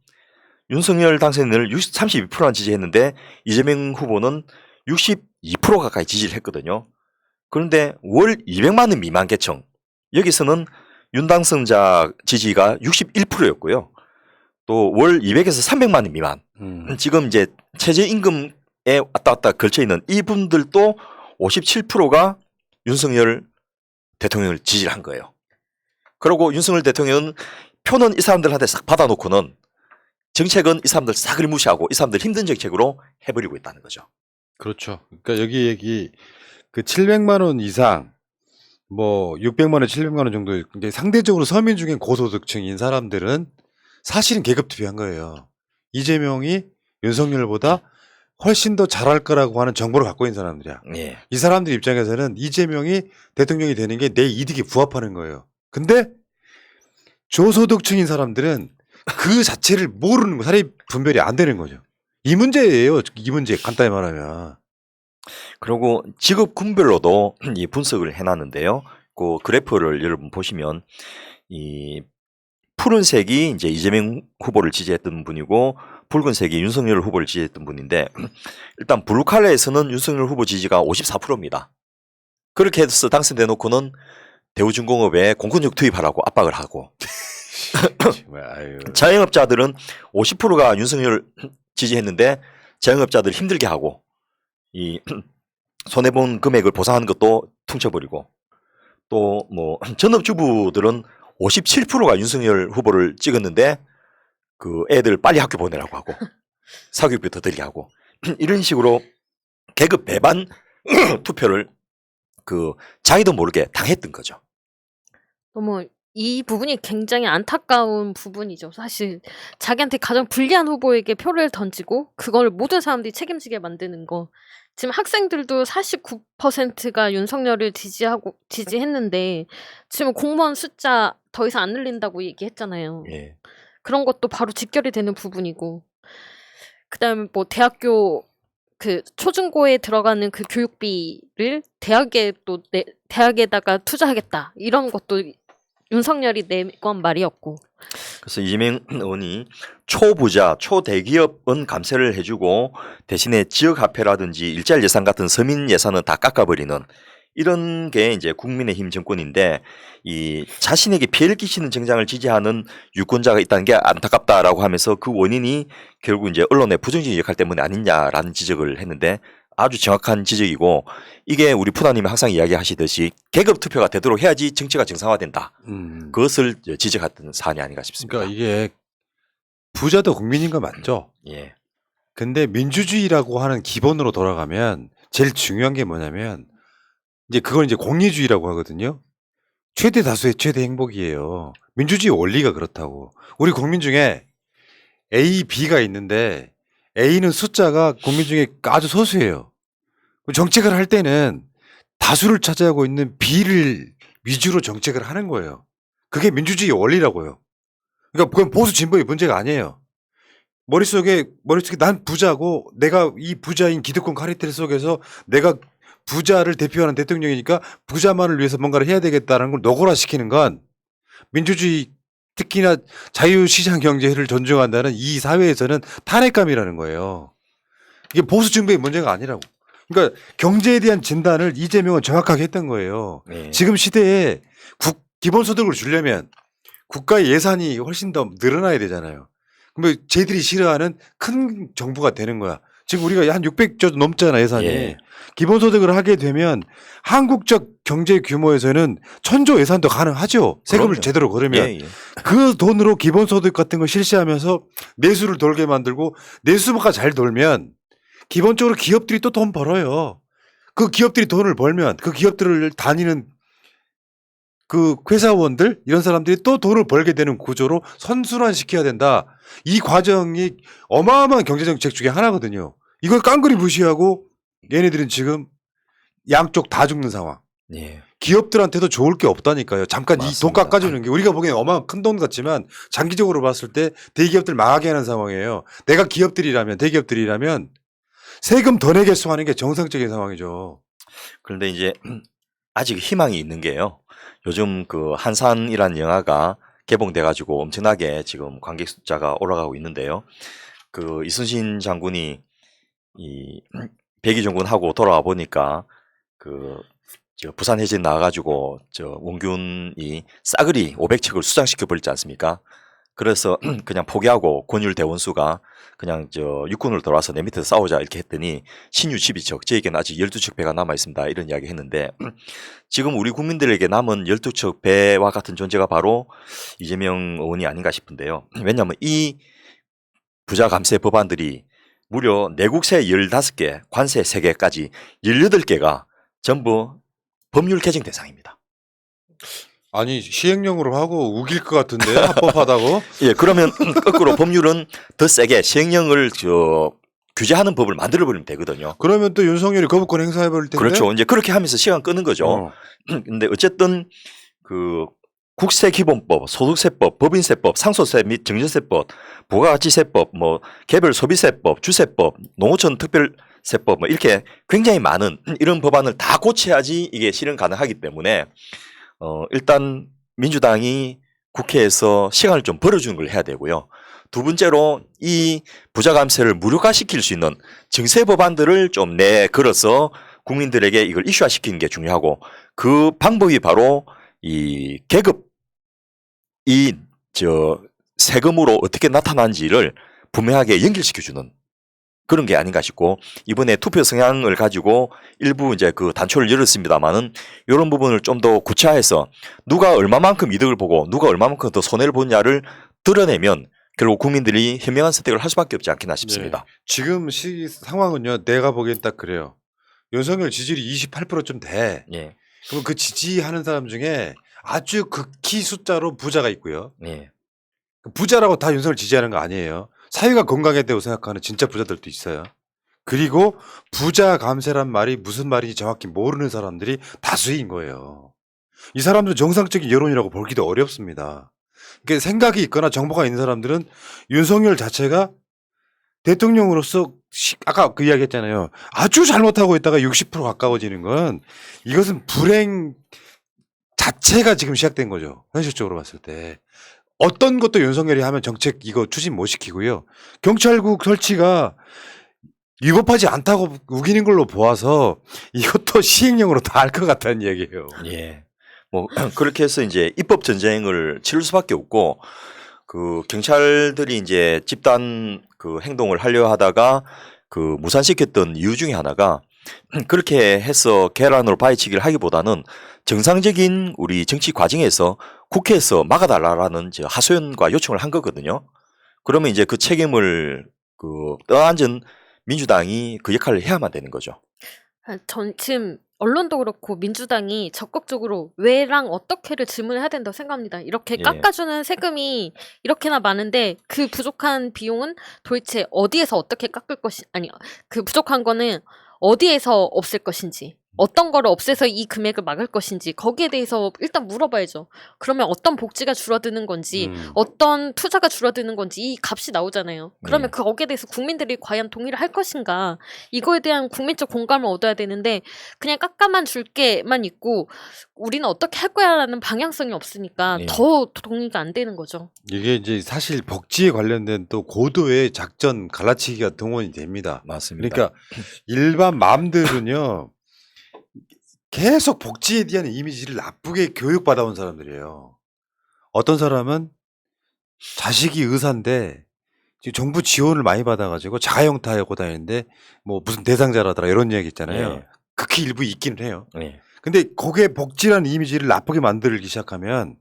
윤석열 당선인을 32%나 지지했는데 이재명 후보는 62% 가까이 지지를 했거든요. 그런데 월 200만 원 미만 계층 여기서는 윤 당선자 지지가 61%였고요. 또 월 200에서 300만 원 미만 지금 이제 최저임금에 왔다 갔다 걸쳐 있는 이분들도 57%가 윤석열 대통령을 지지를 한 거예요. 그리고 윤석열 대통령은 표는 이 사람들한테 싹 받아놓고는 정책은 이 사람들 싹을 무시하고 이 사람들 힘든 정책으로 해버리고 있다는 거죠. 그렇죠. 그러니까 여기 얘기 그 700만 원 이상 뭐 600만 원, 700만 원 정도 이제 상대적으로 서민 중에 고소득층인 사람들은 사실은 계급 투표한 거예요. 이재명이 윤석열보다 훨씬 더 잘할 거라고 하는 정보를 갖고 있는 사람들이야. 예. 이 사람들 입장에서는 이재명이 대통령이 되는 게 내 이득에 부합하는 거예요. 근데 저소득층인 사람들은 그 자체를 모르는 거, 사례 분별이 안 되는 거죠. 이 문제예요. 이 문제 간단히 말하면. 그리고 직업 군별로도 이 분석을 해놨는데요. 그 그래프를 여러분 보시면 이 푸른색이 이제 이재명 후보를 지지했던 분이고 붉은색이 윤석열 후보를 지지했던 분인데 일단 블루칼라에서는 윤석열 후보 지지가 54%입니다. 그렇게 해서 당선돼 놓고는 대우중공업에 공권력 투입하라고 압박을 하고 정말, 아유. 자영업자들은 50%가 윤석열 지지했는데 자영업자들 힘들게 하고 이 손해본 금액을 보상하는 것도 퉁쳐버리고 또 뭐 전업주부들은 57%가 윤석열 후보를 찍었는데 그 애들 빨리 학교 보내라고 하고 사교육비 더 들게 하고 이런 식으로 계급 배반 투표를 그 자기도 모르게 당했던 거죠. 너무 이 부분이 굉장히 안타까운 부분이죠. 사실 자기한테 가장 불리한 후보에게 표를 던지고 그걸 모든 사람들이 책임지게 만드는 거. 지금 학생들도 49%가 윤석열을 지지했는데 지금 공무원 숫자 더 이상 안 늘린다고 얘기했잖아요. 예. 그런 것도 바로 직결이 되는 부분이고 그다음에 뭐 대학교 그 초중고에 들어가는 그 교육비를 대학에다가 투자하겠다 이런 것도 윤석열이 내건 말이었고 그래서 이재명 의원이 초부자, 초대기업은 감세를 해주고 대신에 지역화폐라든지 일자리 예산 같은 서민 예산은 다 깎아버리는 이런 게 이제 국민의힘 정권인데 이 자신에게 피해를 끼치는 정장을 지지하는 유권자가 있다는 게 안타깝다라고 하면서 그 원인이 결국 이제 언론의 부정적인 역할 때문에 아니냐라는 지적을 했는데 아주 정확한 지적이고 이게 우리 푸나님이 항상 이야기하시듯이 계급 투표가 되도록 해야지 정치가 정상화된다. 그것을 지적했던 사안이 아닌가 싶습니다. 그러니까 이게 부자도 국민인 거 맞죠? 예. 근데 민주주의라고 하는 기본으로 돌아가면 제일 중요한 게 뭐냐면 이제 그걸 이제 공리주의라고 하거든요. 최대 다수의 최대 행복이에요. 민주주의 원리가 그렇다고. 우리 국민 중에 A, B가 있는데 A는 숫자가 국민 중에 아주 소수예요. 정책을 할 때는 다수를 차지하고 있는 B를 위주로 정책을 하는 거예요. 그게 민주주의 원리라고요. 그러니까 그건 보수 진보의 문제가 아니에요. 머릿속에 난 부자고 내가 이 부자인 기득권 카르텔 속에서 내가 부자를 대표하는 대통령이니까 부자만을 위해서 뭔가를 해야 되겠다는 걸 노골화시키는 건 민주주의 특히나 자유시장 경제를 존중한다는 이 사회에서는 탄핵감이라는 거예요. 이게 보수 진보의 문제가 아니라고. 그러니까 경제에 대한 진단을 이재명은 정확하게 했던 거예요. 네. 지금 시대에 기본소득을 주려면 국가의 예산이 훨씬 더 늘어나야 되잖아요. 그러면 쟤들이 싫어하는 큰 정부가 되는 거야. 지금 우리가 한 600조 넘잖아 예산이. 예. 기본소득을 하게 되면 한국적 경제 규모에서는 1000조 예산도 가능하죠. 세금을 그럼요. 제대로 걸으면. 예, 예. 그 돈으로 기본소득 같은 걸 실시하면서 내수를 돌게 만들고 내수가 잘 돌면 기본적으로 기업들이 또 돈 벌어요. 그 기업들이 돈을 벌면 그 기업들을 다니는 그 회사원들 이런 사람들이 또 돈을 벌게 되는 구조로 선순환시켜야 된다. 이 과정이 어마어마한 경제정책 중에 하나거든요. 이걸 깡그리 무시하고 얘네들은 지금 양쪽 다 죽는 상황. 예. 기업들한테도 좋을 게 없다니까요. 잠깐 이 돈 맞습니다. 깎아주는 게 우리가 보기엔 어마어마한 큰 돈 같지만 장기적으로 봤을 때 대기업들 망하게 하는 상황이에요. 내가 대기업들이라면 세금 더 내겠소 하는 게 정상적인 상황이죠. 그런데 이제 아직 희망이 있는 게요. 요즘 그 한산이라는 영화가 개봉돼 가지고 엄청나게 지금 관객 숫자가 올라가고 있는데요. 그 이순신 장군이 이 백의종군하고 돌아와 보니까 그 저 부산 해전 나와 가지고 저 원균이 싸그리 500척을 수장시켜 버렸지 않습니까? 그래서 그냥 포기하고 권율 대원수가 그냥 저 육군으로 돌아와서 내 밑에서 싸우자 이렇게 했더니 신유 12척, 저에게는 아직 12척 배가 남아 있습니다. 이런 이야기 했는데 지금 우리 국민들에게 남은 12척 배와 같은 존재가 바로 이재명 의원이 아닌가 싶은데요. 왜냐하면 이 부자 감세 법안들이 무려 내국세 15개, 관세 3개까지 18개가 전부 법률 개정 대상입니다. 아니 시행령으로 하고 우길 것 같은데 합법하다고? 예, 그러면 거꾸로 법률은 더 세게 시행령을 규제하는 법을 만들어 버리면 되거든요. 그러면 또 윤석열이 거부권 행사해 버릴 텐데. 그렇죠. 이제 그렇게 하면서 시간 끄는 거죠. 어. 근데 어쨌든 그 국세기본법, 소득세법, 법인세법, 상속세 및 증여세법, 부가가치세법, 뭐 개별 소비세법, 주세법, 농어촌 특별세법 뭐 이렇게 굉장히 많은 이런 법안을 다 고쳐야지 이게 실현 가능하기 때문에 일단 민주당이 국회에서 시간을 좀 벌어주는 걸 해야 되고요. 두 번째로 이 부자 감세를 무력화시킬 수 있는 증세 법안들을 좀 내걸어서 국민들에게 이걸 이슈화시키는 게 중요하고 그 방법이 바로 이 계급 이 세금으로 어떻게 나타난지를 분명하게 연결시켜주는 그런 게 아닌가 싶고 이번에 투표 성향을 가지고 일부 이제 그 단초를 열었습니다만은 이런 부분을 좀 더 구체화해서 누가 얼마만큼 이득을 보고 누가 얼마만큼 더 손해를 보냐를 드러내면 결국 국민들이 현명한 선택을 할 수밖에 없지 않겠나 싶습니다. 지금 상황은요. 내가 보기엔 딱 그래요. 윤석열 지지율이 28%좀 돼. 예, 그럼 그 지지하는 사람 중에 아주 극히 숫자로 부자가 있고요. 예, 부자라고 다 윤석열 지지하는 거 아니에요. 사회가 건강했다고 생각하는 진짜 부자들도 있어요. 그리고 부자 감세란 말이 무슨 말인지 정확히 모르는 사람들이 다수인 거예요. 이 사람들은 정상적인 여론이라고 보기도 어렵습니다. 그러니까 생각이 있거나 정보가 있는 사람들은 윤석열 자체가 대통령으로서 아까 그 이야기 했잖아요. 아주 잘못하고 있다가 60% 가까워지는 건 이것은 불행 자체가 지금 시작된 거죠. 현실적으로 봤을 때. 어떤 것도 윤석열이 하면 정책 이거 추진 못 시키고요. 경찰국 설치가 위법하지 않다고 우기는 걸로 보아서 이것도 시행령으로 다 할 것 같다는 얘기예요. 예. 뭐 그렇게 해서 이제 입법 전쟁을 치를 수밖에 없고 그 경찰들이 이제 집단 그 행동을 하려 하다가 그 무산시켰던 이유 중에 하나가 그렇게 해서 계란으로 바위치기를 하기보다는 정상적인 우리 정치 과정에서 국회에서 막아달라라는 하소연과 요청을 한 거거든요. 그러면 이제 그 책임을 그 떠안은 민주당이 그 역할을 해야만 되는 거죠. 전 지금 언론도 그렇고 민주당이 적극적으로 왜랑 어떻게를 질문해야 된다고 생각합니다. 이렇게 예. 깎아주는 세금이 이렇게나 많은데 그 부족한 비용은 도대체 어디에서 어떻게 깎을 것이 아니 그 부족한 거는 어디에서 없앨 것인지 어떤 거를 없애서 이 금액을 막을 것인지 거기에 대해서 일단 물어봐야죠. 그러면 어떤 복지가 줄어드는 건지 어떤 투자가 줄어드는 건지 이 값이 나오잖아요. 그러면 네. 거기에 대해서 국민들이 과연 동의를 할 것인가 이거에 대한 국민적 공감을 얻어야 되는데 그냥 깎아만 줄게만 있고 우리는 어떻게 할 거야라는 방향성이 없으니까 네. 더 동의가 안 되는 거죠. 이게 이제 사실 복지에 관련된 또 고도의 작전 갈라치기가 동원이 됩니다. 맞습니다. 그러니까 일반 맘들은요. 계속 복지에 대한 이미지를 나쁘게 교육받아온 사람들이에요. 어떤 사람은 자식이 의사인데 지금 정부 지원을 많이 받아가지고 자가용타하고 다니는데 뭐 무슨 대상자라더라 이런 얘기 있잖아요. 예. 극히 일부 있기는 해요. 예. 근데 거기에 복지라는 이미지를 나쁘게 만들기 시작하면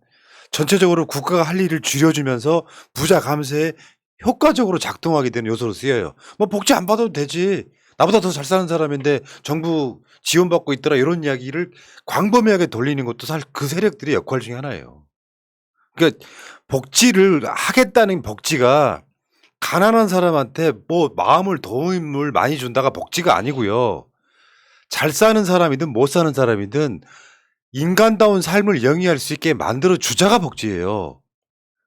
전체적으로 국가가 할 일을 줄여주면서 부자 감세에 효과적으로 작동하게 되는 요소로 쓰여요. 뭐 복지 안 받아도 되지. 나보다 더 잘 사는 사람인데 정부 지원받고 있더라 이런 이야기를 광범위하게 돌리는 것도 사실 그 세력들의 역할 중에 하나예요. 그러니까 복지를 하겠다는 복지가 가난한 사람한테 뭐 마음을 도움을 많이 준다가 복지가 아니고요. 잘 사는 사람이든 못 사는 사람이든 인간다운 삶을 영위할 수 있게 만들어 주자가 복지예요.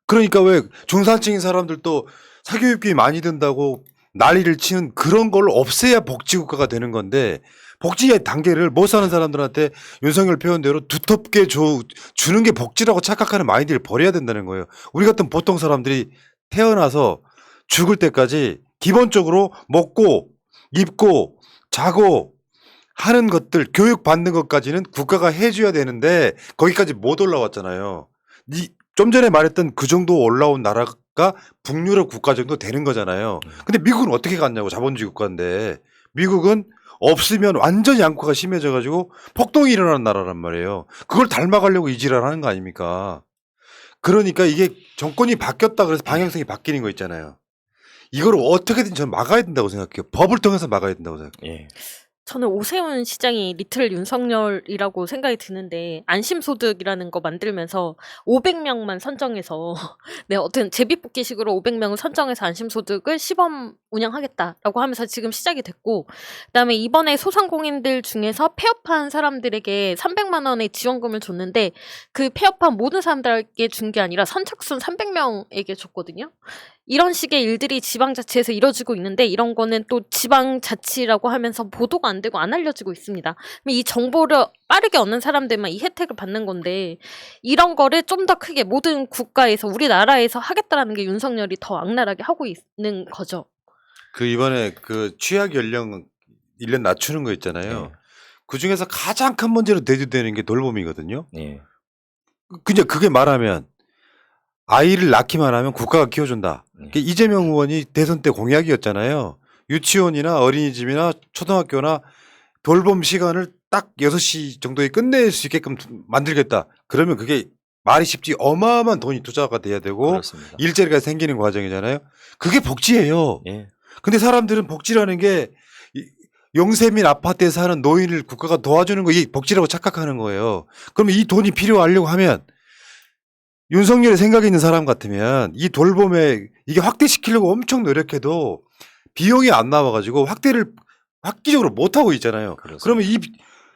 그러니까 왜 중산층인 사람들도 사교육비 많이 든다고 난리를 치는 그런 걸 없애야 복지국가가 되는 건데 복지의 단계를 못 사는 사람들한테 윤석열 표현대로 두텁게 주는 게 복지라고 착각하는 마인드를 버려야 된다는 거예요. 우리 같은 보통 사람들이 태어나서 죽을 때까지 기본적으로 먹고 입고 자고 하는 것들 교육받는 것까지는 국가가 해줘야 되는데 거기까지 못 올라왔잖아요. 좀 전에 말했던 그 정도 올라온 나라가 북유럽 국가 정도 되는 거잖아요. 근데 미국은 어떻게 갔냐고 자본주의 국가인데 미국은 없으면 완전히 양극화가 심해져가지고 폭동이 일어나는 나라란 말이에요. 그걸 닮아가려고 이 지랄 하는 거 아닙니까? 그러니까 이게 정권이 바뀌었다 그래서 방향성이 바뀌는 거 있잖아요. 이걸 어떻게든 전 막아야 된다고 생각해요. 법을 통해서 막아야 된다고 생각해요. 예. 저는 오세훈 시장이 리틀 윤석열이라고 생각이 드는데 안심소득이라는 거 만들면서 500명만 선정해서 네, 어떤 제비뽑기식으로 500명을 선정해서 안심소득을 시범 운영하겠다라고 하면서 지금 시작이 됐고 그다음에 이번에 소상공인들 중에서 폐업한 사람들에게 300만 원의 지원금을 줬는데 그 폐업한 모든 사람들에게 준 게 아니라 선착순 300명에게 줬거든요. 이런 식의 일들이 지방자치에서 이뤄지고 있는데 이런 거는 또 지방자치라고 하면서 보도가 안 되고 안 알려지고 있습니다. 그럼 이 정보를 빠르게 얻는 사람들만 이 혜택을 받는 건데 이런 거를 좀 더 크게 모든 국가에서 우리나라에서 하겠다라는 게 윤석열이 더 악랄하게 하고 있는 거죠. 그 이번에 그 취약 연령 1년 낮추는 거 있잖아요. 네. 그 중에서 가장 큰 문제로 대두되는 게 돌봄이거든요. 예. 그냥 그게 말하면 아이를 낳기만 하면 국가가 키워준다. 그게 이재명 의원이 대선 때 공약이었잖아요. 유치원이나 어린이집이나 초등학교나 돌봄 시간을 딱 6시 정도에 끝낼 수 있게끔 만들겠다. 그러면 그게 말이 쉽지 어마어마한 돈이 투자가 돼야 되고 그렇습니다. 일자리가 생기는 과정이잖아요. 그게 복지예요. 예. 근데 사람들은 복지라는 게 영세민 아파트에 사는 노인을 국가가 도와주는 거 이게 복지라고 착각하는 거예요. 그러면 이 돈이 필요하려고 하면 윤석열의 생각이 있는 사람 같으면 이 돌봄에 이게 확대시키려고 엄청 노력해도 비용이 안 나와가지고 확대를 획기적으로 못하고 있잖아요. 그렇습니다. 그러면 이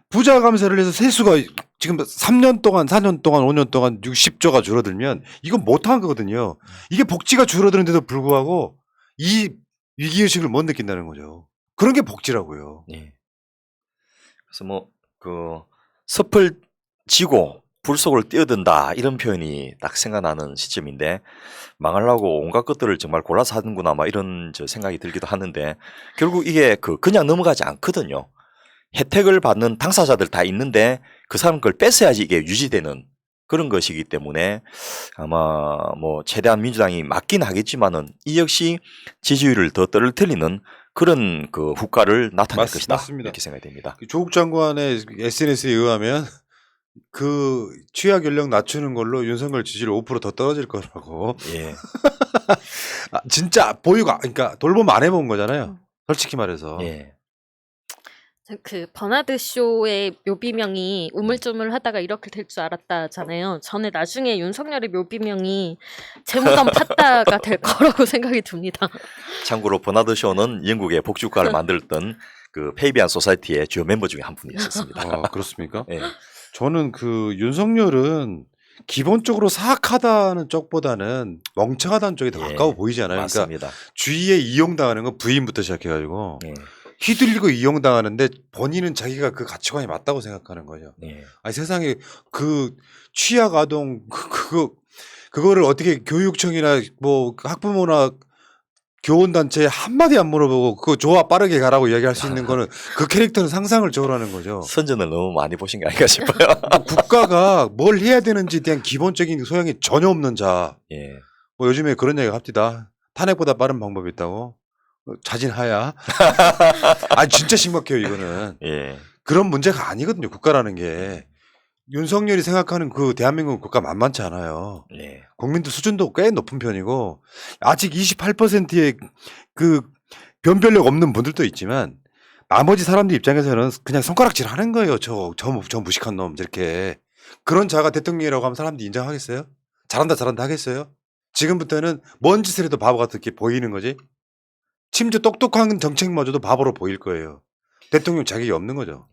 부자 감세를 해서 세수가 지금 3년 동안, 4년 동안, 5년 동안 60조가 줄어들면 이건 못한 거거든요. 이게 복지가 줄어드는데도 불구하고 이 위기의식을 못 느낀다는 거죠. 그런 게 복지라고요. 예. 그래서 뭐 그 섭을 지고 불 속을 뛰어든다 이런 표현이 딱 생각나는 시점인데 망하려고 온갖 것들을 정말 골라서 하는구나 막 이런 생각이 들기도 하는데 결국 이게 그냥 넘어가지 않거든요. 혜택을 받는 당사자들 다 있는데 그 사람 걸 뺏어야지 이게 유지되는 그런 것이기 때문에 아마 뭐 최대한 민주당이 맞긴 하겠지만은 이 역시 지지율을 더 떨어뜨리는 그런 그 후과를 나타낼 것이다. 맞습니다. 이렇게 생각이 됩니다. 조국 장관의 SNS에 의하면 그 취약 연령 낮추는 걸로 윤석열 지지율 5%더 떨어질 거라고. 예. 아, 진짜 보유가 그러니까 돌봄 안 해본 거잖아요. 솔직히 말해서. 예. 그 버나드 쇼의 묘비명이 우물쭈물하다가 이렇게 될 줄 알았다잖아요. 저는 나중에 윤석열의 묘비명이 재무담 팠다가 될 거라고 생각이 듭니다. 참고로 버나드 쇼는 영국의 복지국가를 만들었던 그 페이비안 소사이티의 주요 멤버 중에 한 분이었습니다. 아, 그렇습니까? 예. 저는 그 윤석열은 기본적으로 사악하다는 쪽보다는 멍청하다는 쪽이 더 예, 가까워 보이잖아요. 그러니까 맞습니다. 주위에 이용당하는 건 부인부터 시작해가지고 예. 휘둘리고 이용당하는데 본인은 자기가 그 가치관이 맞다고 생각하는 거죠. 예. 아니 세상에 그 취약 아동 그거를 어떻게 교육청이나 뭐 학부모나 교원단체에 한마디 안 물어보고 그거 좋아 빠르게 가라고 이야기할 수 있는 거는 그 캐릭터는 상상을 초월하는 거죠. 선전을 너무 많이 보신 게 아닌가 싶어요. 국가가 뭘 해야 되는지에 대한 기본적인 소양이 전혀 없는 자. 예. 뭐 요즘에 그런 얘기 합디다. 탄핵보다 빠른 방법이 있다고. 자진하야. 아 진짜 심각해요 이거는. 예. 그런 문제가 아니거든요. 국가라는 게. 윤석열이 생각하는 그 대한민국 국가 만만치 않아요. 예. 국민들 수준도 꽤 높은 편이고 아직 28%의 그 변별력 없는 분들도 있지만 나머지 사람들 입장에서는 그냥 손가락질 하는 거예요. 저 무식한 놈 이렇게. 그런 자가 대통령이라고 하면 사람들이 인정하겠어요? 잘한다 하겠어요? 지금부터는 뭔 짓을 해도 바보 같게 보이는 거지. 심지어 똑똑한 정책마저도 바보로 보일 거예요. 대통령 자격이 없는 거죠.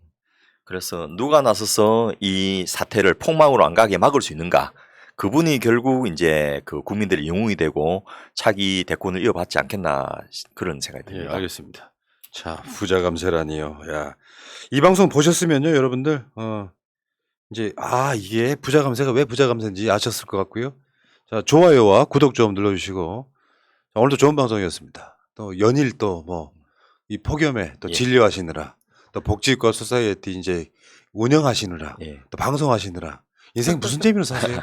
그래서 누가 나서서 이 사태를 폭망으로 안 가게 막을 수 있는가? 그분이 결국 이제 그 국민들의 영웅이 되고 차기 대권을 이어받지 않겠나 그런 생각이 예, 듭니다. 알겠습니다. 자, 부자 감세라니요. 야, 이 방송 보셨으면요, 여러분들, 이제 이게 부자 감세가 왜 부자 감세인지 아셨을 것 같고요. 자, 좋아요와 구독 좀 눌러주시고, 자, 오늘도 좋은 방송이었습니다. 또 연일 또 뭐 이 폭염에 또 예. 진료하시느라, 또 복지과 소사이어티 이제 운영하시느라, 예. 또 방송하시느라 인생 무슨 재미로 사세요?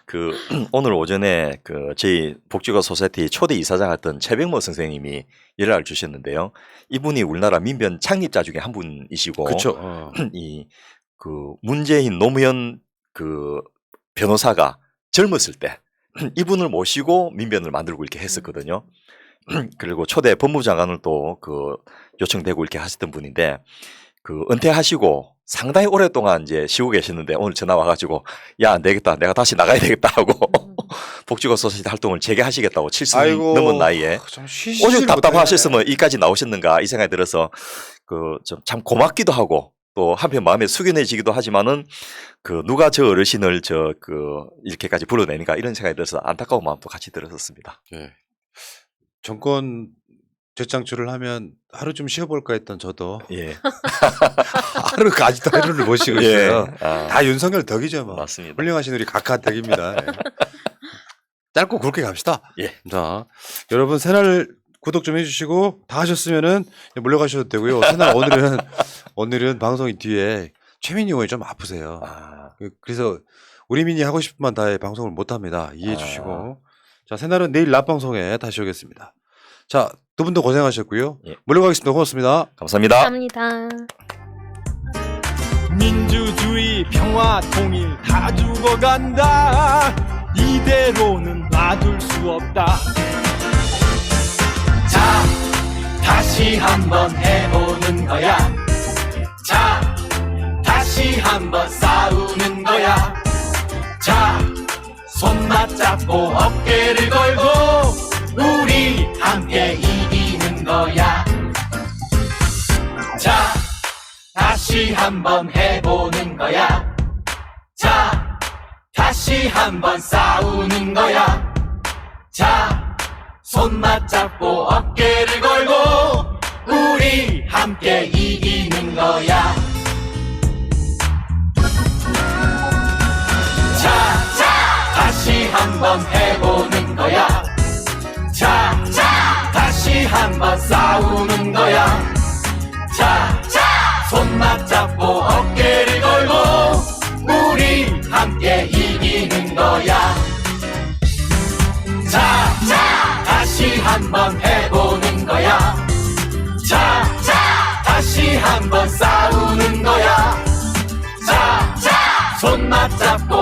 그 오늘 오전에 그 저희 복지과 소사이티 초대 이사장했던 최백모 선생님이 연락을 주셨는데요. 이분이 우리나라 민변 창립자 중에 한 분이시고, 그렇죠. 이 그 문재인 노무현 그 변호사가 젊었을 때 이분을 모시고 민변을 만들고 이렇게 했었거든요. 그리고 초대 법무부 장관을 또 그 요청되고 이렇게 하셨던 분인데 그 은퇴하시고 상당히 오랫동안 이제 쉬고 계셨는데 오늘 전화 와가지고 야, 안 되겠다. 내가 다시 나가야 되겠다 하고 복지고 소사이티 활동을 재개하시겠다고 70 아이고, 넘은 나이에 좀 쉬시질 오죽 못하네. 답답하셨으면 이까지 나오셨는가 이 생각이 들어서 그 좀 참 고맙기도 하고 또 한편 마음에 숙연해지기도 하지만은 그 누가 저 어르신을 저 그 이렇게까지 불러내는가 이런 생각이 들어서 안타까운 마음도 같이 들었었습니다. 예. 정권 재창출을 하면 하루 좀 쉬어볼까 했던 저도 예, 아직도 하루를 못 쉬고 예, 있어요. 아, 다 윤석열 덕이죠, 뭐. 맞습니다. 훌륭하신 우리 각하 덕입니다. 예. 짧고 굵게 갑시다. 예. 자, 여러분 새날 구독 좀 해주시고 다 하셨으면은 물러가셔도 되고요. 새날 오늘은 방송 뒤에 최민희 의원이 좀 아프세요. 아, 그래서 우리 민이 하고 싶은 만 다해 방송을 못 합니다. 이해해 아. 주시고. 자, 새날은 내일 낮 방송에 다시 오겠습니다. 자, 두 분도 고생하셨고요. 예. 물러가겠습니다. 고맙습니다. 감사합니다. 감사합니다. 민주주의 평화 통일 다 죽어간다 이대로는 놔둘 수 없다 자, 다시 한번 해보는 거야. 자, 다시 한번 싸우는 거야. 자, 손 맞잡고 어깨를 걸고 우리 함께 이기는 거야. 자, 다시 한번 해보는 거야. 자, 다시 한번 싸우는 거야. 자, 손 맞잡고 어깨를 걸고 우리 함께 이기는 거야. 자, 다시 한번 해보는 거야. 자, 다시 한번 싸우는 거야. 자, 손 맞잡고 어깨를 걸고 우리 함께 이기는 거야. 자, 다시 한번 해보는 거야. 자, 다시 한번 싸우는 거야. 자, 손 맞잡고